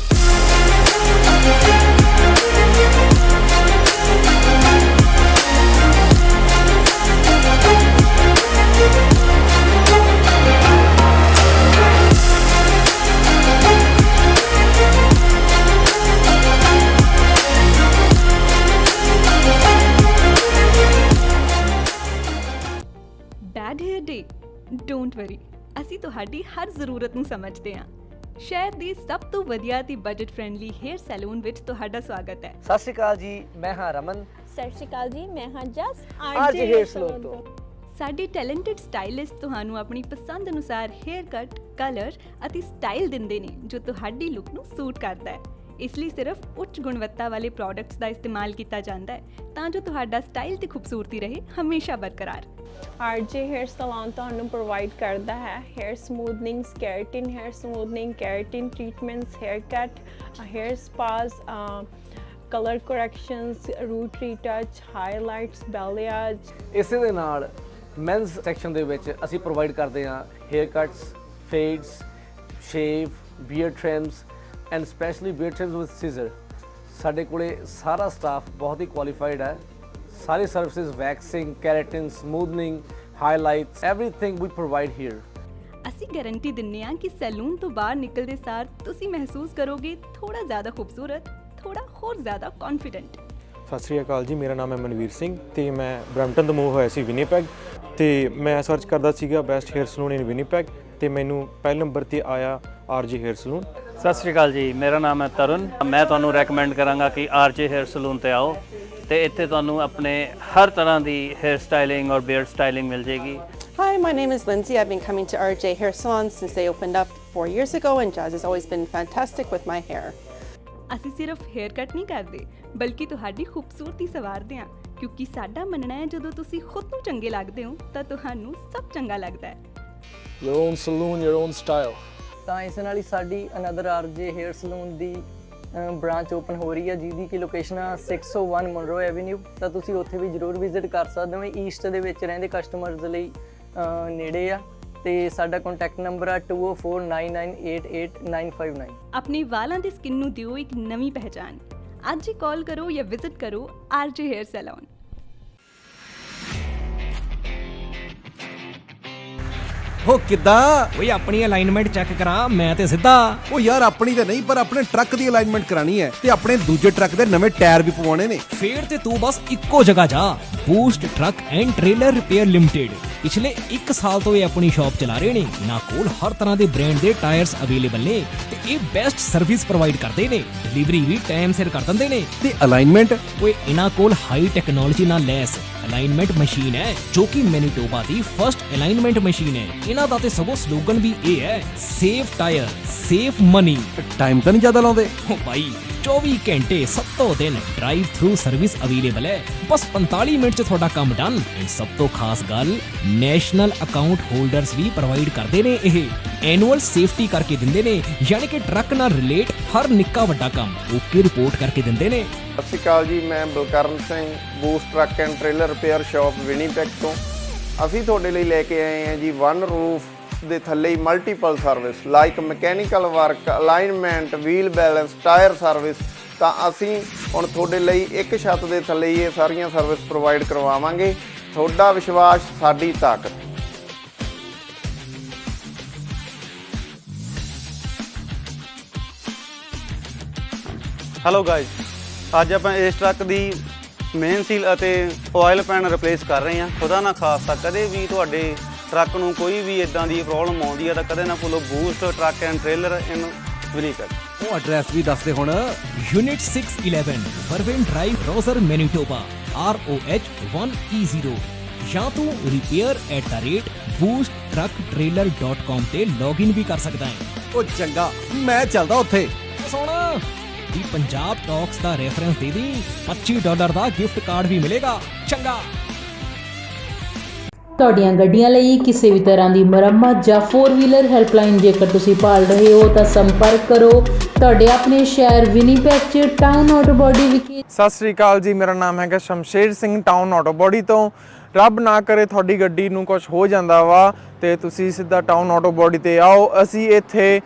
Bad hair day, don't worry, ਅਸੀਂ ਤੁਹਾਡੀ ਹਰ ਜ਼ਰੂਰਤ ਨੂੰ ਸਮਝਦੇ ਹਾਂ। ਸ਼ਹਿਰ ਦੀ ਸਭ ਤੋਂ ਵਧੀਆ ਤੇ ਬਜਟ ਫ੍ਰੈਂਡਲੀ ਹੇਅਰ ਸੈਲੂਨ ਵਿੱਚ ਤੁਹਾਡਾ ਸਵਾਗਤ ਹੈ। ਸਤਿ ਸ਼੍ਰੀ ਅਕਾਲ ਜੀ, ਮੈਂ ਹਾਂ ਰਮਨ। ਸਤਿ ਸ਼੍ਰੀ ਅਕਾਲ ਜੀ, ਮੈਂ ਹਾਂ ਜਸ ਆਰਜੇ ਹੇਅਰ ਸਲੂਨ ਤੋਂ। ਸਾਡੇ ਟੈਲੈਂਟਡ ਸਟਾਈਲਿਸਟ ਤੁਹਾਨੂੰ ਆਪਣੀ ਪਸੰਦ ਅਨੁਸਾਰ ਹੇਅਰ ਕੱਟ, ਕਲਰ ਅਤੇ ਸਟਾਈਲ ਦਿੰਦੇ ਨੇ ਜੋ ਤੁਹਾਡੀ ਲੁੱਕ ਨੂੰ ਸੂਟ ਕਰਦਾ ਹੈ। ਇਸ ਲਈ ਸਿਰਫ ਉੱਚ ਗੁਣਵੱਤਾ ਵਾਲੇ ਪ੍ਰੋਡਕਟਸ ਦਾ ਇਸਤੇਮਾਲ ਕੀਤਾ ਜਾਂਦਾ ਹੈ ਤਾਂ ਜੋ ਤੁਹਾਡਾ ਸਟਾਈਲ ਤੇ ਖੂਬਸੂਰਤੀ ਰਹੇ ਹਮੇਸ਼ਾ ਬਰਕਰਾਰ। ਆਰਜੇ ਹੇਅਰ ਸਲੂਨ ਤੁਹਾਨੂੰ ਪ੍ਰੋਵਾਈਡ ਕਰਦਾ ਹੈ hair smoothing, keratin hair smoothing, keratin treatments, haircut, hair spas, colour corrections, root retouch, highlights, balayage. ਇਸੇ ਦੇ ਨਾਲ ਮੈਨਸ ਸੈਕਸ਼ਨ ਦੇ ਵਿੱਚ ਅਸੀਂ ਪ੍ਰੋਵਾਈਡ ਕਰਦੇ ਹਾਂ haircuts, fades, shave, beard trims and specially beard trims with scissor. ਸਾਡੇ ਕੋਲੇ ਸਾਰਾ ਸਟਾਫ ਬਹੁਤ ਹੀ ਕੁਆਲੀਫਾਈਡ ਹੈ। ਸਾਰੀ services, waxing, keratin, smoothening, highlights, everything ਵੀ ਪ੍ਰੋਵਾਈਡ ਹੇਅਰ। ਅਸੀਂ ਗਾਰੰਟੀ ਦਿੰਦੇ ਹਾਂ ਕਿ ਸੈਲੂਨ ਤੋਂ ਬਾਹਰ ਨਿਕਲਦੇ ਸਾਰ ਤੁਸੀਂ ਮਹਿਸੂਸ ਕਰੋਗੇ ਥੋੜਾ ਜ਼ਿਆਦਾ ਖੂਬਸੂਰਤ, ਥੋੜਾ ਹੋਰ ਜ਼ਿਆਦਾ ਕੌਨਫੀਡੈਂਟ। ਸਤਿ ਸ਼੍ਰੀ ਅਕਾਲ ਜੀ, ਮੇਰਾ ਨਾਮ ਹੈ ਮਨਵੀਰ ਸਿੰਘ ਤੇ ਮੈਂ ਬਰੈਂਪਟਨ ਤੋਂ ਮੂਵ ਹੋਇਆ ਸੀ ਵਿਨੀਪੈਗ, ਤੇ ਮੈਂ ਸਰਚ ਕਰਦਾ ਸੀਗਾ ਬੈਸਟ ਹੇਅਰ ਸਲੂਨ ਇਨ ਵਿਨੀਪੈਗ ਤੇ ਮੈਨੂੰ ਪਹਿਲੇ ਨੰਬਰ ਤੇ ਆਇਆ ਆਰਜੇ ਹੇਅਰ ਸਲੂਨ। ਸਤਿ ਸ਼੍ਰੀ ਅਕਾਲ ਜੀ, ਮੇਰਾ ਨਾਮ ਹੈ ਤਰੁਣ। ਮੈਂ ਤੁਹਾਨੂੰ ਰეკਮੈਂਡ ਕਰਾਂਗਾ ਕਿ ਆਰਜੇ ਹੇਅਰ ਸਲੂਨ ਤੇ ਆਓ ਤੇ ਇੱਥੇ ਤੁਹਾਨੂੰ ਆਪਣੇ ਹਰ ਤਰ੍ਹਾਂ ਦੀ ਹੇਅਰ ਸਟਾਈਲਿੰਗ ਔਰ ਬੀਅਰਡ ਸਟਾਈਲਿੰਗ ਮਿਲ ਜੇਗੀ। Hi, my name is Lindsay. I've been coming to RJ Hair Salon since they opened up 4 years ago, and Jazz has always been fantastic with my hair. ਅਸੀਂ ਸਿਰਫ hair cut ਨਹੀਂ ਕਰਦੇ ਬਲਕਿ ਤੁਹਾਡੀ ਖੂਬਸੂਰਤੀ ਸੰਵਾਰਦੇ ਹਾਂ, ਕਿਉਂਕਿ ਸਾਡਾ ਮੰਨਣਾ ਹੈ ਜਦੋਂ ਤੁਸੀਂ ਖੁਦ ਨੂੰ ਚੰਗੇ ਲੱਗਦੇ ਹੋ ਤਾਂ ਤੁਹਾਨੂੰ ਸਭ ਚੰਗਾ ਲੱਗਦਾ ਹੈ। Your own saloon, your own style. ਤਾਂ ਇਸ ਨਾਲ ਹੀ ਸਾਡੀ ਅਨਦਰ ਆਰਜੇ ਹੇਅਰ ਸਲੂਨ ਦੀ ਬ੍ਰਾਂਚ ਓਪਨ ਹੋ ਰਹੀ ਹੈ ਜਿਹਦੀ ਕਿ ਲੋਕੇਸ਼ਨ ਆ 601 ਮਨਰੋ ਐਵੇਨਿਊ। ਤਾਂ ਤੁਸੀਂ ਉੱਥੇ ਵੀ ਜ਼ਰੂਰ ਵਿਜ਼ਿਟ ਕਰ ਸਕਦੇ ਹੋ। ਈਸਟ ਦੇ ਵਿੱਚ ਰਹਿੰਦੇ ਕਸਟਮਰਸ ਲਈ ਨੇੜੇ ਆ। ਤੇ ਸਾਡਾ ਕੰਟੈਕਟ ਨੰਬਰ ਆ 2049988959। ਆਪਣੇ ਵਾਲਾਂ ਦੀ ਸਕਿਨ ਨੂੰ ਦਿਓ ਇੱਕ ਨਵੀਂ ਪਹਿਚਾਨ। ਅੱਜ ਹੀ ਕਾਲ ਕਰੋ ਜਾਂ ਵਿਜ਼ਿਟ ਕਰੋ ਆਰਜੇ ਹੇਅਰ ਸੈਲੂਨ। ਹੋ ਕਿੱਦਾਂ? ਓਏ ਆਪਣੀ ਅਲਾਈਨਮੈਂਟ ਚੈੱਕ ਕਰਾ, ਮੈਂ ਤੇ ਸਿੱਧਾ। ਉਹ ਯਾਰ ਆਪਣੀ ਤਾਂ ਨਹੀਂ, ਪਰ ਆਪਣੇ ਟਰੱਕ ਦੀ ਅਲਾਈਨਮੈਂਟ ਕਰਾਣੀ ਹੈ ਤੇ ਆਪਣੇ ਦੂਜੇ ਟਰੱਕ ਦੇ ਨਵੇਂ ਟਾਇਰ ਵੀ ਪਵਾਉਣੇ ਨੇ। ਫੇਰ ਤੇ ਤੂੰ ਬਸ ਇੱਕੋ ਜਗ੍ਹਾ ਜਾ, boost truck and trailer repair limited. ਪਿਛਲੇ 1 ਸਾਲ ਤੋਂ ਇਹ ਆਪਣੀ ਸ਼ਾਪ ਚਲਾ ਰਹੇ ਨੇ। ਇਹਨਾਂ ਕੋਲ ਹਰ ਤਰ੍ਹਾਂ ਦੇ ਬ੍ਰਾਂਡ ਦੇ ਟਾਇਰਸ ਅਵੇਲੇਬਲ ਨੇ ਤੇ ਇਹ ਬੈਸਟ ਸਰਵਿਸ ਪ੍ਰੋਵਾਈਡ ਕਰਦੇ ਨੇ। ਡਿਲੀਵਰੀ ਵੀ ਟਾਈਮ ਸਿਰ ਕਰ ਦਿੰਦੇ ਨੇ ਤੇ ਅਲਾਈਨਮੈਂਟ ਓਏ ਇਹਨਾਂ ਕੋਲ ਹਾਈ ਟੈਕਨੋਲੋਜੀ ਨਾਲ ਲੈਸ ਅਲਾਈਨਮੈਂਟ ਮਸ਼ੀਨ ਹੈ ਜੋ ਕਿ ਮੈਨੀਟੋਬਾ ਦੀ ਫਰਸਟ ਅਲਾਈਨਮੈਂਟ ਮਸ਼ੀਨ ਹੈ। ਇਹਨਾਂ ਦਾ ਤੇ ਸਗੋਂ ਸਲੋਗਨ ਵੀ ਇਹ ਹੈ, safe tyre safe money. Time ਤਾਂ ਨਹੀਂ ਜ਼ਿਆਦਾ ਲਾਉਂਦੇ? ਓ ਭਾਈ 24 ਘੰਟੇ 7 ਦਿਨ ਡਰਾਈਵ ਥਰੂ ਸਰਵਿਸ ਅਵੇਲੇਬਲ ਹੈ। ਬਸ 45 ਮਿੰਟ 'ਚ ਤੁਹਾਡਾ ਕੰਮ ਡਨ। ਐਂਡ ਸਭ ਤੋਂ ਖਾਸ ਗੱਲ, ਨੈਸ਼ਨਲ ਅਕਾਊਂਟ ਹੋਲਡਰਸ ਵੀ ਪ੍ਰੋਵਾਈਡ ਕਰਦੇ ਨੇ। ਇਹ ਐਨੂਅਲ ਸੇਫਟੀ ਕਰਕੇ ਦਿੰਦੇ ਨੇ, ਯਾਨੀ ਕਿ ਟਰੱਕ ਨਾਲ ਰਿਲੇਟ ਹਰ ਨਿੱਕਾ ਵੱਡਾ ਕੰਮ ਓਕੇ ਰਿਪੋਰਟ ਕਰਕੇ ਦਿੰਦੇ ਨੇ। ਸਤਿ ਸ਼੍ਰੀ ਅਕਾਲ ਜੀ, ਮੈਂ Balkaran Singh, boost truck and trailer repair shop Winnipeg ਤੋਂ। ਅਸੀਂ ਤੁਹਾਡੇ ਲਈ ਲੈ ਕੇ ਆਏ ਹਾਂ ਜੀ ਵਨ ਰੂਫ ਦੇ ਥੱਲੇ ਹੀ multiple service like mechanical work, alignment, wheel balance, tyre service. ਤਾਂ ਅਸੀਂ ਹੁਣ ਤੁਹਾਡੇ ਲਈ ਇੱਕ ਛੱਤ ਦੇ ਥੱਲੇ ਹੀ ਇਹ ਸਾਰੀਆਂ ਸਰਵਿਸ ਪ੍ਰੋਵਾਈਡ ਕਰਵਾਵਾਂਗੇ। ਤੁਹਾਡਾ ਵਿਸ਼ਵਾਸ ਸਾਡੀ ਤਾਕਤ। ਹੈਲੋ ਗਾਇਜ਼, ਅੱਜ ਆਪਾਂ ਇਸ ਟਰੱਕ ਦੀ ਮੇਨ ਸੀਲ ਅਤੇ ਆਇਲ ਪੈਨ ਰਿਪਲੇਸ ਕਰ ਰਹੇ ਹਾਂ। ਖੁਦਾ ਨਾ ਖਾਸਤਾ ਕਦੇ ਵੀ ਤੁਹਾਡੇ ਟਰੱਕ ਨੂੰ ਕੋਈ ਵੀ ਇਦਾਂ ਦੀ ਪ੍ਰੋਬਲਮ ਆਉਂਦੀ ਹੈ ਤਾਂ ਕਦੇ ਨਾ ਭੁੱਲੋ Boost truck and trailer in Winnipeg. ਉਹ ਐਡਰੈਸ ਵੀ ਦੱਸ ਦੇ ਹੁਣ। Unit 611 Wervin drive, Rosser, Manitoba, ROH 1E0 ਜਾਂ ਤੂੰ repair@boosttrucktrailer.com ਤੇ ਲੌਗਇਨ ਵੀ ਕਰ ਸਕਦਾ ਹੈ। ਉਹ ਚੰਗਾ, ਮੈਂ ਚੱਲਦਾ ਉੱਥੇ। ਸੁਣ ਦੀ ਪੰਜਾਬ ਟਾਕਸ ਦਾ ਰੈਫਰੈਂਸ ਦੇ ਦੀ, $25 ਦਾ ਗਿਫਟ ਕਾਰਡ ਵੀ ਮਿਲੇਗਾ। ਚੰਗਾ। ਤੁਹਾਡੀਆਂ ਗੱਡੀਆਂ ਲਈ ਕਿਸੇ ਵੀ ਤਰ੍ਹਾਂ ਦੀ ਮੁਰੰਮਤ ਜਾਂ 4 ਵੀਲਰ ਹੈਲਪਲਾਈਨ ਜੇਕਰ ਤੁਸੀਂ ਭਾਲ ਰਹੇ ਹੋ ਤਾਂ ਸੰਪਰਕ ਕਰੋ ਤੁਹਾਡੇ ਆਪਣੇ ਸ਼ਹਿਰ ਵਿਨੀਪੈਗ 'ਚ ਟਾਊਨ ਆਟੋ ਬਾਡੀ ਵਿਖੇ। ਸਤਿ ਸ੍ਰੀ ਅਕਾਲ ਜੀ, ਮੇਰਾ ਨਾਮ ਹੈਗਾ Shamsher Singh, town Auto body ਤੋਂ। ਰੱਬ ਨਾ ਕਰੇ ਤੁਹਾਡੀ ਗੱਡੀ ਨੂੰ ਕੁਝ ਹੋ ਜਾਂਦਾ ਵਾ ਤੇ ਤੁਸੀਂ ਸਿੱਧਾ ਟਾਊਨ ਆਟੋ ਬਾਡੀ ਤੇ ਆਓ। ਅਸੀਂ ਇੱਥੇ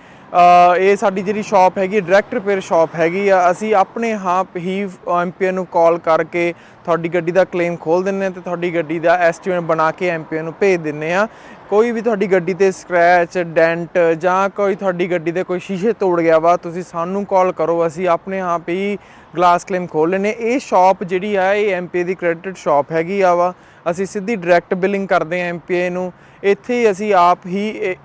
ਇਹ ਸਾਡੀ ਜਿਹੜੀ ਸ਼ਾਪ ਹੈਗੀ ਡਾਇਰੈਕਟ ਰਿਪੇਅਰ ਸ਼ਾਪ ਹੈਗੀ ਆ। ਅਸੀਂ ਆਪਣੇ ਆਪ ਹੀ ਐਮਪੀਏ ਨੂੰ ਕਾਲ ਕਰਕੇ ਤੁਹਾਡੀ ਗੱਡੀ ਦਾ ਕਲੇਮ ਖੋਲ੍ਹ ਦਿੰਦੇ ਹਾਂ ਤੇ ਤੁਹਾਡੀ ਗੱਡੀ ਦਾ ਐਸਟੀਮੇਟ ਬਣਾ ਕੇ ਐਮਪੀਏ ਨੂੰ ਭੇਜ ਦਿੰਦੇ ਹਾਂ। ਕੋਈ ਵੀ ਤੁਹਾਡੀ ਗੱਡੀ ਤੇ ਸਕ੍ਰੈਚ, ਡੈਂਟ ਜਾਂ ਕੋਈ ਤੁਹਾਡੀ ਗੱਡੀ ਦੇ ਕੋਈ ਸ਼ੀਸ਼ੇ ਤੋੜ ਗਿਆ ਵਾ, ਤੁਸੀਂ ਸਾਨੂੰ ਕਾਲ ਕਰੋ, ਅਸੀਂ ਆਪਣੇ ਆਪ ਹੀ ਗਲਾਸ ਕਲੇਮ ਖੋਲ੍ਹ ਲੈਂਦੇ। ਇਹ ਸ਼ਾਪ ਜਿਹੜੀ ਆ ਇਹ ਐਮਪੀਏ ਦੀ ਕ੍ਰੈਡਿਟਡ ਸ਼ਾਪ ਹੈਗੀ ਆ ਵਾ। ਅਸੀਂ ਸਿੱਧੀ ਡਾਇਰੈਕਟ ਬਿਲਿੰਗ ਕਰਦੇ ਹਾਂ ਐਮਪੀਏ ਨੂੰ। ਇੱਥੇ ਅਸੀਂ ਆਪ ਹੀ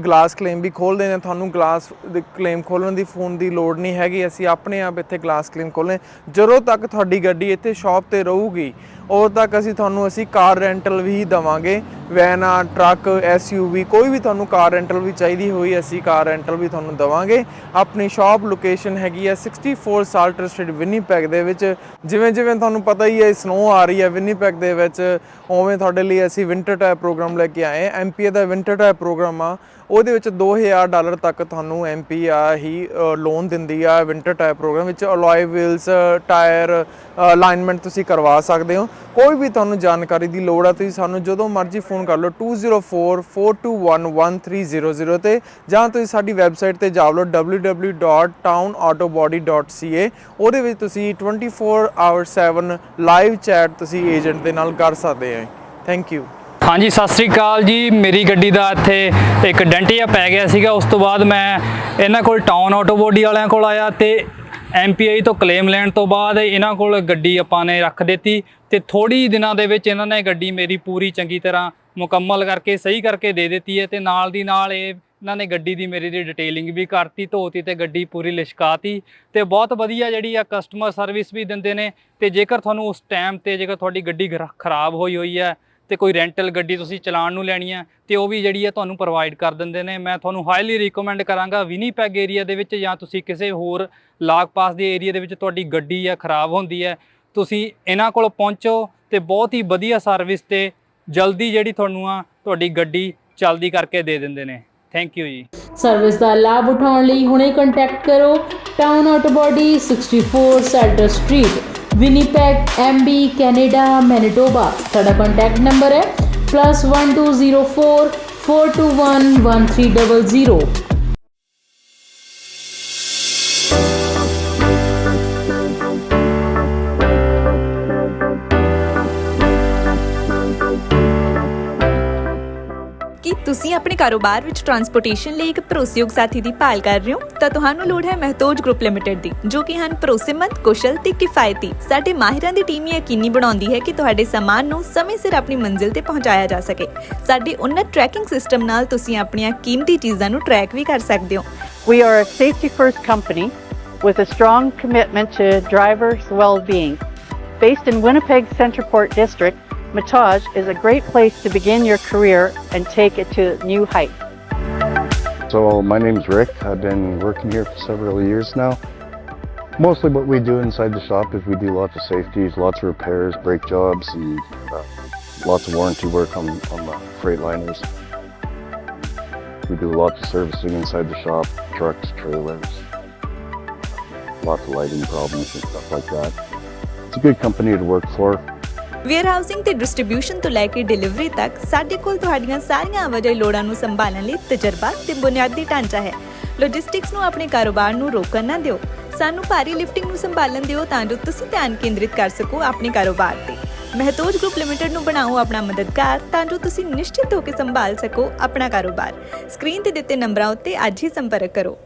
ਗਲਾਸ ਕਲੇਮ ਵੀ ਖੋਲ੍ਹਦੇ ਹਾਂ। ਤੁਹਾਨੂੰ ਗਲਾਸ ਕਲੇਮ ਖੋਲ੍ਹਣ ਦੀ ਫੋਨ ਦੀ ਲੋੜ ਨਹੀਂ ਹੈਗੀ, ਅਸੀਂ ਆਪਣੇ ਆਪ ਇੱਥੇ ਗਲਾਸ ਕਲੇਮ ਖੋਲ੍ਹਦੇ। ਜਦੋਂ ਤੱਕ ਤੁਹਾਡੀ ਗੱਡੀ ਇੱਥੇ ਸ਼ਾਪ 'ਤੇ ਰਹੂਗੀ ਉਦੋਂ ਤੱਕ ਅਸੀਂ ਤੁਹਾਨੂੰ ਕਾਰ ਰੈਂਟਲ ਵੀ ਦੇਵਾਂਗੇ। ਵੈਨ, ਟਰੱਕ, SUV, ਕੋਈ ਵੀ ਤੁਹਾਨੂੰ ਕਾਰ ਰੈਂਟਲ ਵੀ ਚਾਹੀਦੀ ਹੋਈ ਅਸੀਂ ਕਾਰ ਰੈਂਟਲ ਵੀ ਤੁਹਾਨੂੰ ਦੇਵਾਂਗੇ। ਆਪਣੀ ਸ਼ਾਪ ਲੋਕੇਸ਼ਨ ਹੈਗੀ ਹੈ 64 ਸਾਲਟਰ ਸਟਰੀਟ ਵਿਨੀਪੈਗ ਦੇ ਵਿੱਚ। ਜਿਵੇਂ ਤੁਹਾਨੂੰ ਪਤਾ ਹੀ ਹੈ ਸਨੋ ਆ ਰਹੀ ਹੈ ਵਿਨੀਪੈਗ ਦੇ ਵਿੱਚ, ਉਵੇਂ ਤੁਹਾਡੇ ਲਈ ਅਸੀਂ ਵਿੰਟਰ ਟਾਇਰ ਪ੍ਰੋਗਰਾਮ ਲੈ ਕੇ ਆਏ। ਐਮਪੀਏ ਦਾ ਵਿੰਟਰ ਟਾਇਰ ਪ੍ਰੋਗਰਾਮ ਆ, ਉਹਦੇ ਵਿੱਚ $2000 ਤੱਕ ਤੁਹਾਨੂੰ ਐਮਪੀ ਹੀ ਲੋਨ ਦਿੰਦੀ ਆ। ਵਿੰਟਰ ਟਾਇਰ ਪ੍ਰੋਗਰਾਮ ਵਿੱਚ ਅਲੋਏ ਵੀਲਸ, ਟਾਇਰ, ਅਲਾਈਨਮੈਂਟ ਤੁਸੀਂ ਕਰਵਾ ਸਕਦੇ ਹੋ। ਕੋਈ ਵੀ ਤੁਹਾਨੂੰ ਜਾਣਕਾਰੀ ਦੀ ਲੋੜ ਆ ਤੁਸੀਂ ਸਾਨੂੰ ਜਦੋਂ ਮਰਜ਼ੀ ਫੋਨ ਕਰ ਲਓ 2044211300 ਤੇ, ਜਾਂ ਤੁਸੀਂ ਸਾਡੀ ਵੈਬਸਾਈਟ ਤੇ ਜਾ ਲਓ www.townautobody.ca। ਉਹਦੇ ਵਿੱਚ ਤੁਸੀਂ 24/7 ਲਾਈਵ ਚੈਟ ਤੁਸੀਂ ਏਜੰਟ ਦੇ ਨਾਲ ਕਰ ਸਕਦੇ ਹੋ। Thank you. ਹਾਂਜੀ, ਸਤਿ ਸ੍ਰੀ ਅਕਾਲ ਜੀ। ਮੇਰੀ ਗੱਡੀ ਦਾ ਇੱਥੇ ਇੱਕ ਡੈਂਟ ਜਿਹਾ ਪੈ ਗਿਆ ਸੀਗਾ। ਉਸ ਤੋਂ ਬਾਅਦ ਮੈਂ ਇਹਨਾਂ ਕੋਲ ਟਾਊਨ ਆਟੋ ਬਾਡੀ ਵਾਲਿਆਂ ਕੋਲ ਆਇਆ ਤੇ MPI ਤੋਂ ਕਲੇਮ ਲੈਣ ਤੋਂ ਬਾਅਦ ਇਹਨਾਂ ਕੋਲ ਗੱਡੀ ਆਪਾਂ ਨੇ ਰੱਖ ਦਿੱਤੀ ਤੇ ਥੋੜੀ ਦਿਨਾਂ ਦੇ ਵਿੱਚ ਇਹਨਾਂ ਨੇ ਗੱਡੀ ਮੇਰੀ ਪੂਰੀ ਚੰਗੀ ਤਰ੍ਹਾਂ ਮੁਕੰਮਲ ਕਰਕੇ ਸਹੀ ਕਰਕੇ ਦੇ ਦਿੱਤੀ ਹੈ ਤੇ ਨਾਲ ਦੀ ਨਾਲ ਇਹਨਾਂ ਨੇ ਗੱਡੀ ਦੀ ਮੇਰੀ ਦੀ ਡਿਟੇਲਿੰਗ ਵੀ ਕਰਤੀ, ਧੋਤੀ ਤੇ ਗੱਡੀ ਪੂਰੀ ਲਿਸ਼ਕਾਤੀ ਤੇ ਬਹੁਤ ਵਧੀਆ ਜਿਹੜੀ ਆ ਕਸਟਮਰ ਸਰਵਿਸ ਵੀ ਦਿੰਦੇ ਨੇ। ਤੇ ਜੇਕਰ ਤੁਹਾਨੂੰ ਉਸ ਟਾਈਮ ਤੇ ਜੇਕਰ ਤੁਹਾਡੀ ਗੱਡੀ ਖਰਾਬ ਹੋਈ ਹੈ ਤੇ ਕੋਈ ਰੈਂਟਲ ਗੱਡੀ ਤੁਸੀਂ ਚਲਾਉਣ ਨੂੰ ਲੈਣੀ ਹੈ ਤੇ ਉਹ ਵੀ ਜਿਹੜੀ ਹੈ ਤੁਹਾਨੂੰ ਪ੍ਰੋਵਾਈਡ ਕਰ ਦਿੰਦੇ ਨੇ। ਮੈਂ ਤੁਹਾਨੂੰ ਹਾਈਲੀ ਰਿਕਮੈਂਡ ਕਰਾਂਗਾ ਵਿਨੀਪੈਗ ਏਰੀਆ ਦੇ ਵਿੱਚ ਜਾਂ ਤੁਸੀਂ ਕਿਸੇ ਹੋਰ ਲਾਗ ਪਾਸ ਦੇ ਏਰੀਆ ਦੇ ਵਿੱਚ ਤੁਹਾਡੀ ਗੱਡੀ ਆ ਖਰਾਬ ਹੁੰਦੀ ਹੈ, ਤੁਸੀਂ ਇਹਨਾਂ ਕੋਲ ਪਹੁੰਚੋ ਤੇ ਬਹੁਤ ਹੀ ਵਧੀਆ ਸਰਵਿਸ ਤੇ ਜਲਦੀ ਜਿਹੜੀ ਤੁਹਾਨੂੰ ਆ ਤੁਹਾਡੀ ਗੱਡੀ ਚੱਲਦੀ ਕਰਕੇ ਦੇ ਦਿੰਦੇ ਨੇ। ਥੈਂਕ ਯੂ ਜੀ। ਸਰਵਿਸ ਦਾ ਲਾਭ ਉਠਾਉਣ ਲਈ ਹੁਣੇ ਕੰਟੈਕਟ ਕਰੋ Town Auto Body 64 Salter Street Winnipeg, MB, Canada, Manitoba. ਸਾਡਾ ਕੰਟੈਕਟ ਨੰਬਰ ਹੈ +1204 421 1300। ਕੀ ਤੁਸੀਂ ਆਪਣੇ ਕਾਰੋਬਾਰ ਵਿੱਚ ਟਰਾਂਸਪੋਰਟੇਸ਼ਨ ਲਈ ਇੱਕ ਭਰੋਸੇਯੋਗ ਸਾਥੀ ਦੀ ਭਾਲ ਕਰ ਰਹੇ ਹੋ ਤਾਂ ਤੁਹਾਨੂੰ ਲੋੜ ਹੈ ਮਹਿਤੋਜ ਗਰੁੱਪ ਲਿਮਟਿਡ ਦੀ, ਜੋ ਕਿ ਹਨ ਭਰੋਸੇਮੰਦ, ਕੁਸ਼ਲ ਤੇ ਕਿਫਾਇਤੀ। ਸਾਡੇ ਮਾਹਿਰਾਂ ਦੀ ਟੀਮ ਯਕੀਨੀ ਬਣਾਉਂਦੀ ਹੈ ਕਿ ਤੁਹਾਡੇ ਸਾਮਾਨ ਨੂੰ ਸਮੇਂ ਸਿਰ ਆਪਣੀ ਮੰਜ਼ਿਲ ਤੇ ਪਹੁੰਚਾਇਆ ਜਾ ਸਕੇ। ਸਾਡੇ ਉન્નਤ ਟਰੈਕਿੰਗ ਸਿਸਟਮ ਨਾਲ ਤੁਸੀਂ ਆਪਣੀਆਂ ਕੀਮਤੀ ਚੀਜ਼ਾਂ ਨੂੰ ਟਰੈਕ ਵੀ ਕਰ ਸਕਦੇ ਹੋ। We are a safety-first company with a strong commitment to drivers' well-being. Based in Winnipeg's Centreport District, Matage is a great place to begin your career and take it to new heights. So my name's Rick. I've been working here for several years now. Mostly what we do inside the shop is we do lots of safeties, lots of repairs, brake jobs, and lots of warranty work on the Freightliners. We do lots of servicing inside the shop, trucks, trailers, lots of lighting problems and stuff like that. It's a good company to work for. Warehousing ਤੇ distribution ਤੋਂ ਲੈ ਕੇ delivery ਤੱਕ ਸਾਡੇ ਕੋਲ ਤੁਹਾਡੀਆਂ ਸਾਰੀਆਂ ਆਵਾਜਾਈ ਲੋੜਾਂ ਨੂੰ ਸੰਭਾਲਣ ਲਈ ਤਜਰਬਾ ਤੇ ਬੁਨਿਆਦੀ ਢਾਂਚਾ ਹੈ। ਲੌਜਿਸਟਿਕਸ ਨੂੰ ਆਪਣੇ ਕਾਰੋਬਾਰ ਨੂੰ ਰੋਕਣ ਨਾ ਦਿਓ। ਸਾਨੂੰ ਭਾਰੀ ਲਿਫਟਿੰਗ ਨੂੰ ਸੰਭਾਲਣ ਦਿਓ ਤਾਂ ਜੋ ਤੁਸੀਂ ਧਿਆਨ ਕੇਂਦਰਿਤ ਕਰ ਸਕੋ ਆਪਣੇ ਕਾਰੋਬਾਰ ਤੇ। ਮਹਿਤੋਜ ਗਰੁੱਪ ਲਿਮਟਿਡ ਨੂੰ ਬਣਾਓ ਆਪਣਾ ਮਦਦਗਾਰ ਤਾਂ ਜੋ ਤੁਸੀਂ ਨਿਸ਼ਚਿਤ ਹੋ ਕੇ ਸੰਭਾਲ ਸਕੋ ਆਪਣਾ ਕਾਰੋਬਾਰ। ਸਕਰੀਨ ਤੇ ਦਿੱਤੇ ਨੰਬਰਾਂ ਉੱਤੇ ਅੱਜ ਹੀ ਸੰਪਰਕ ਕਰੋ।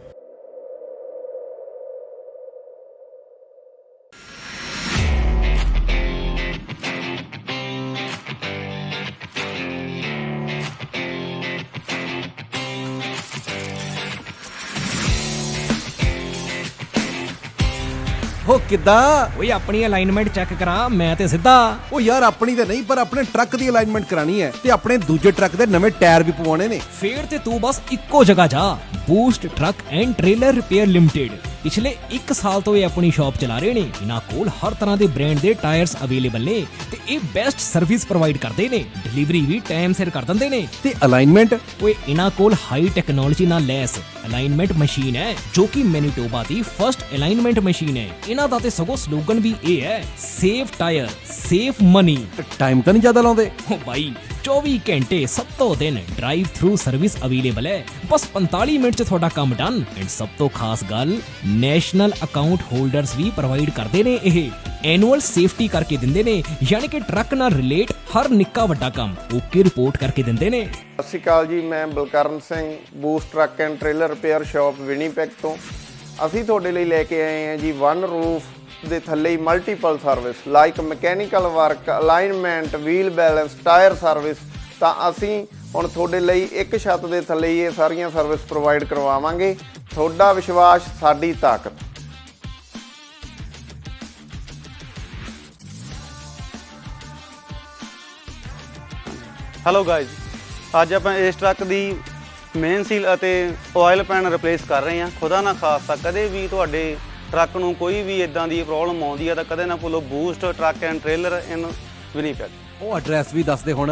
ਹੋ ਕਿੱਦਾਂ ਓਏ ਆਪਣੀ ਅਲਾਈਨਮੈਂਟ ਚੈੱਕ ਕਰਾ, ਮੈਂ ਤੇ ਸਿੱਧਾ। ਉਹ ਯਾਰ ਆਪਣੀ ਤੇ ਨਹੀਂ, ਪਰ ਆਪਣੇ ਟਰੱਕ ਦੀ ਅਲਾਈਨਮੈਂਟ ਕਰਾਣੀ ਹੈ ਤੇ ਆਪਣੇ ਦੂਜੇ ਟਰੱਕ ਦੇ ਨਵੇਂ ਟਾਇਰ ਵੀ ਪਵਾਉਣੇ ਨੇ। ਫੇਰ ਤੇ ਤੂੰ ਬਸ ਇੱਕੋ ਜਗ੍ਹਾ ਜਾ, boost truck and trailer repair limited. ਪਿਛਲੇ 1 ਸਾਲ ਤੋਂ ਇਹ ਆਪਣੀ ਸ਼ਾਪ ਚਲਾ ਰਹੇ ਨੇ। ਇਹਨਾਂ ਕੋਲ ਹਰ ਤਰ੍ਹਾਂ ਦੇ ਬ੍ਰਾਂਡ ਦੇ ਟਾਇਰਸ ਅਵੇਲੇਬਲ ਨੇ ਤੇ ਇਹ ਬੈਸਟ ਸਰਵਿਸ ਪ੍ਰੋਵਾਈਡ ਕਰਦੇ ਨੇ। ਡਿਲੀਵਰੀ ਵੀ ਟਾਈਮ ਸਿਰ ਕਰ ਦਿੰਦੇ ਨੇ। ਤੇ ਅਲਾਈਨਮੈਂਟ ਓਏ ਇਹਨਾਂ ਕੋਲ ਹਾਈ ਟੈਕਨੋਲੋਜੀ ਨਾਲ ਲੈਸ ਅਲਾਈਨਮੈਂਟ ਮਸ਼ੀਨ ਹੈ, ਜੋ ਕਿ ਮੈਨੀਟੋਬਾ ਦੀ ਫਰਸਟ ਅਲਾਈਨਮੈਂਟ ਮਸ਼ੀਨ ਹੈ। ਇਹਨਾਂ ਦਾ ਤੇ ਸਗੋਂ ਸਲੋਗਨ ਵੀ ਇਹ ਹੈ, save tyre save money. Time ਤਾਂ ਨਹੀਂ ਜ਼ਿਆਦਾ ਲਾਉਂਦੇ? ਓ ਬਾਈ 24 ਘੰਟੇ 7 ਦਿਨ ਡਰਾਈਵ ਥਰੂ ਸਰਵਿਸ ਅਵੇਲੇਬਲ ਹੈ। ਬਸ 45 ਮਿੰਟ 'ਚ ਤੁਹਾਡਾ ਕੰਮ ਡਨ। ਐਂਡ ਸਭ ਤੋਂ ਖਾਸ ਗੱਲ, ਨੈਸ਼ਨਲ ਅਕਾਊਂਟ ਹੋਲਡਰਸ ਵੀ ਪ੍ਰੋਵਾਈਡ ਕਰਦੇ ਨੇ। ਇਹ ਐਨੂਅਲ ਸੇਫਟੀ ਕਰਕੇ ਦਿੰਦੇ ਨੇ, ਯਾਨੀ ਕਿ ਟਰੱਕ ਨਾਲ ਰਿਲੇਟ ਹਰ ਨਿੱਕਾ ਵੱਡਾ ਕੰਮ ਓਕੇ ਰਿਪੋਰਟ ਕਰਕੇ ਦਿੰਦੇ ਨੇ। ਸਤਿ ਸ਼੍ਰੀ ਅਕਾਲ ਜੀ, ਮੈਂ Balkaran Singh, boost truck and trailer repair shop Winnipeg ਤੋਂ। ਅਸੀਂ ਤੁਹਾਡੇ ਲਈ ਲੈ ਕੇ ਆਏ ਹਾਂ ਜੀ ਵਨ ਰੂਫ ਦੇ ਥੱਲੇ ਹੀ multiple service like mechanical work, alignment, wheel balance, tyre service. ਤਾਂ ਅਸੀਂ ਹੁਣ ਤੁਹਾਡੇ ਲਈ ਇੱਕ ਛੱਤ ਦੇ ਥੱਲੇ ਹੀ ਇਹ ਸਾਰੀਆਂ ਸਰਵਿਸ ਪ੍ਰੋਵਾਈਡ ਕਰਵਾਵਾਂਗੇ। ਤੁਹਾਡਾ ਵਿਸ਼ਵਾਸ ਸਾਡੀ ਤਾਕਤ। ਹੈਲੋ ਗਾਇਜ਼, ਅੱਜ ਆਪਾਂ ਇਸ ਟਰੱਕ ਦੀ ਮੇਨ ਸੀਲ ਅਤੇ ਆਇਲ ਪੈਨ ਰਿਪਲੇਸ ਕਰ ਰਹੇ ਹਾਂ। ਖੁਦਾ ਨਾ ਖਾਸਤਾ ਕਦੇ ਵੀ ਤੁਹਾਡੇ ਟਰੱਕ ਨੂੰ ਕੋਈ ਵੀ ਇਦਾਂ ਦੀ ਪ੍ਰੋਬਲਮ ਆਉਂਦੀ ਹੈ ਤਾਂ ਕਦੇ ਨਾ ਭੁੱਲੋ Boost truck and trailer in Winnipeg. ਉਹ ਐਡਰੈਸ ਵੀ ਦੱਸ ਦੇ ਹੁਣ।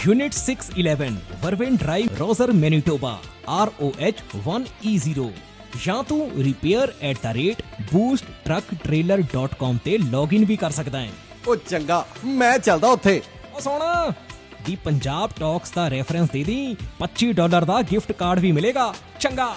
Unit 611 Wervin drive, Rosser, Manitoba, ROH 1E0। ਜਾਂ ਤੂੰ repair@boosttrucktrailer.com ਤੇ ਲੌਗਇਨ ਵੀ ਕਰ ਸਕਦਾ ਹੈ। ਉਹ ਚੰਗਾ, ਮੈਂ ਚੱਲਦਾ ਉੱਥੇ। ਉਹ ਸੋਣਾ ਦੀ ਪੰਜਾਬ ਟਾਕਸ ਦਾ ਰੈਫਰੈਂਸ ਦੇ ਦੀ, $25 ਦਾ ਗਿਫਟ ਕਾਰਡ ਵੀ ਮਿਲੇਗਾ। ਚੰਗਾ।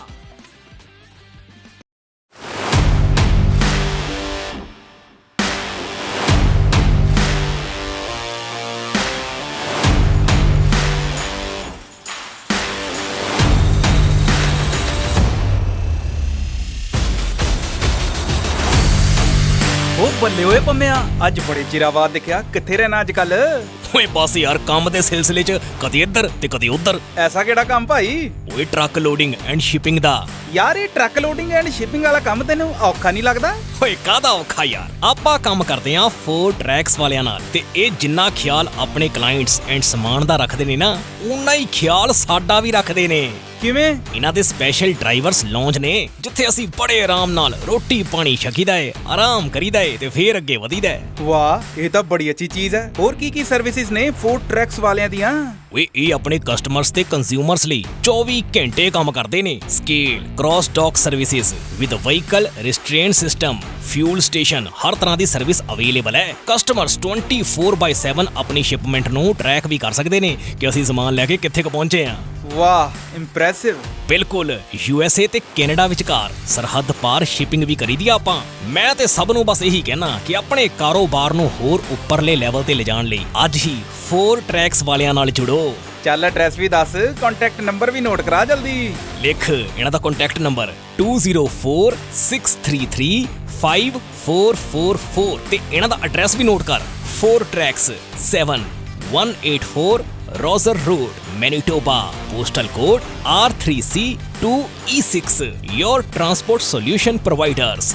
ਉਹ ਬੱਲੇ ਓਏ ਪੰਮਿਆ, ਅੱਜ ਬੜੇ ਚਿਰਾਂ ਬਾਅਦ ਦਿਖਿਆ। ਕਿੱਥੇ ਰਹਿਣਾ ਅੱਜ ਕੱਲ? ਓਏ ਬਸ ਯਾਰ, ਕੰਮ ਦੇ ਸਿਲਸਿਲੇ 'ਚ ਕਦੇ ਇੱਧਰ ਤੇ ਕਦੇ ਉੱਧਰ। ਐਸਾ ਕਿਹੜਾ ਕੰਮ ਭਾਈ? ਓਏ ਟਰੱਕ ਲੋਡਿੰਗ ਐਂਡ ਸ਼ਿਪਿੰਗ ਦਾ। ਯਾਰ ਇਹ ਟਰੱਕ ਲੋਡਿੰਗ ਐਂਡ ਸ਼ਿਪਿੰਗ ਵਾਲਾ ਕੰਮ ਤੈਨੂੰ ਔਖਾ ਨਹੀਂ ਲੱਗਦਾ? ਓਏ ਕਾਹਦਾ ਔਖਾ ਯਾਰ, ਆਪਾਂ ਕੰਮ ਕਰਦੇ ਆਂ 4 ਟਰੈਕਸ ਵਾਲਿਆਂ ਨਾਲ ਤੇ ਇਹ ਜਿੰਨਾ ਖਿਆਲ ਆਪਣੇ ਕਲਾਇੰਟਸ ਐਂਡ ਸਮਾਨ ਦਾ ਰੱਖਦੇ ਨੇ ਨਾ, ਉਨਾ ਹੀ ਖਿਆਲ ਸਾਡਾ ਵੀ ਰੱਖਦੇ ਨੇ। ਕਿਵੇਂ? ਇਹਨਾਂ ਦੇ ਸਪੈਸ਼ਲ ਡਰਾਈਵਰਸ ਲੌਂਜ ਨੇ, ਜਿੱਥੇ ਅਸੀਂ ਬੜੇ ਆਰਾਮ ਨਾਲ ਰੋਟੀ ਪਾਣੀ ਛਕੀਦਾ ਏ, ਆਰਾਮ ਕਰੀਦਾ ਏ ਤੇ ਫੇਰ ਅੱਗੇ ਵਧੀਦਾ ਏ। ਵਾਹ, ਇਹ ਤਾਂ ਬੜੀ ਅੱਛੀ ਚੀਜ਼ ਹੈ। ਹੋਰ ਕੀ ਸਰਵਿਸਿਜ਼ ਨੇ 4 ਟਰੈਕਸ ਵਾਲਿਆਂ ਦੀਆਂ? ਓਏ ਇਹ ਆਪਣੇ ਕਸਟਮਰਸ ਤੇ ਕੰਜ਼ਿਊਮਰਸ ਲਈ 24 ਘੰਟੇ ਕੰਮ ਕਰਦੇ ਨੇ। Scale, cross dock services with vehicle restraint system, fuel station, ਹਰ ਤਰ੍ਹਾਂ ਦੀ ਸਰਵਿਸ ਅਵੇਲੇਬਲ ਹੈ। ਕਸਟਮਰਸ 24/7 ਆਪਣੀ ਸ਼ਿਪਮੈਂਟ ਨੂੰ ਟਰੈਕ ਵੀ ਕਰ ਸਕਦੇ ਨੇ ਕਿ ਅਸੀਂ ਸਮਾਨ ਲੈ ਕੇ ਕਿੱਥੇ ਕੁ ਪਹੁੰਚੇ ਆ। ਵਾਹ, ਇੰਪ੍ਰੈਸਿਵ। ਬਿਲਕੁਲ, USA ਤੇ ਕੈਨੇਡਾ ਵਿਚਕਾਰ ਸਰਹੱਦ ਪਾਰ ਸ਼ਿਪਿੰਗ ਵੀ ਕਰੀਦੀ ਆ ਆਪਾਂ। ਮੈਂ ਤੇ ਸਭ ਨੂੰ ਬਸ ਇਹੀ ਕਹਿਣਾ ਕਿ ਆਪਣੇ ਕਾਰੋਬਾਰ ਨੂੰ ਹੋਰ ਉੱਪਰਲੇ ਲੈਵਲ ਤੇ ਲਿਜਾਣ ਲਈ ਅੱਜ ਹੀ 4 ਟਰੈਕਸ ਵਾਲਿਆਂ ਨਾਲ ਜੁੜੋ। ਚੱਲ ਐਡਰੈਸ ਵੀ ਦੱਸ, ਕੰਟੈਕਟ ਨੰਬਰ ਵੀ ਨੋਟ ਕਰਾ ਜਲਦੀ। ਲਿਖ ਇਹਨਾਂ ਦਾ ਕੰਟੈਕਟ ਨੰਬਰ 2046335444 ਤੇ ਇਹਨਾਂ ਦਾ ਐਡਰੈਸ ਵੀ ਨੋਟ ਕਰ 4 Tracks 7184 Roser Road, Manitoba, postal code R3C2E6. Your transport solution providers.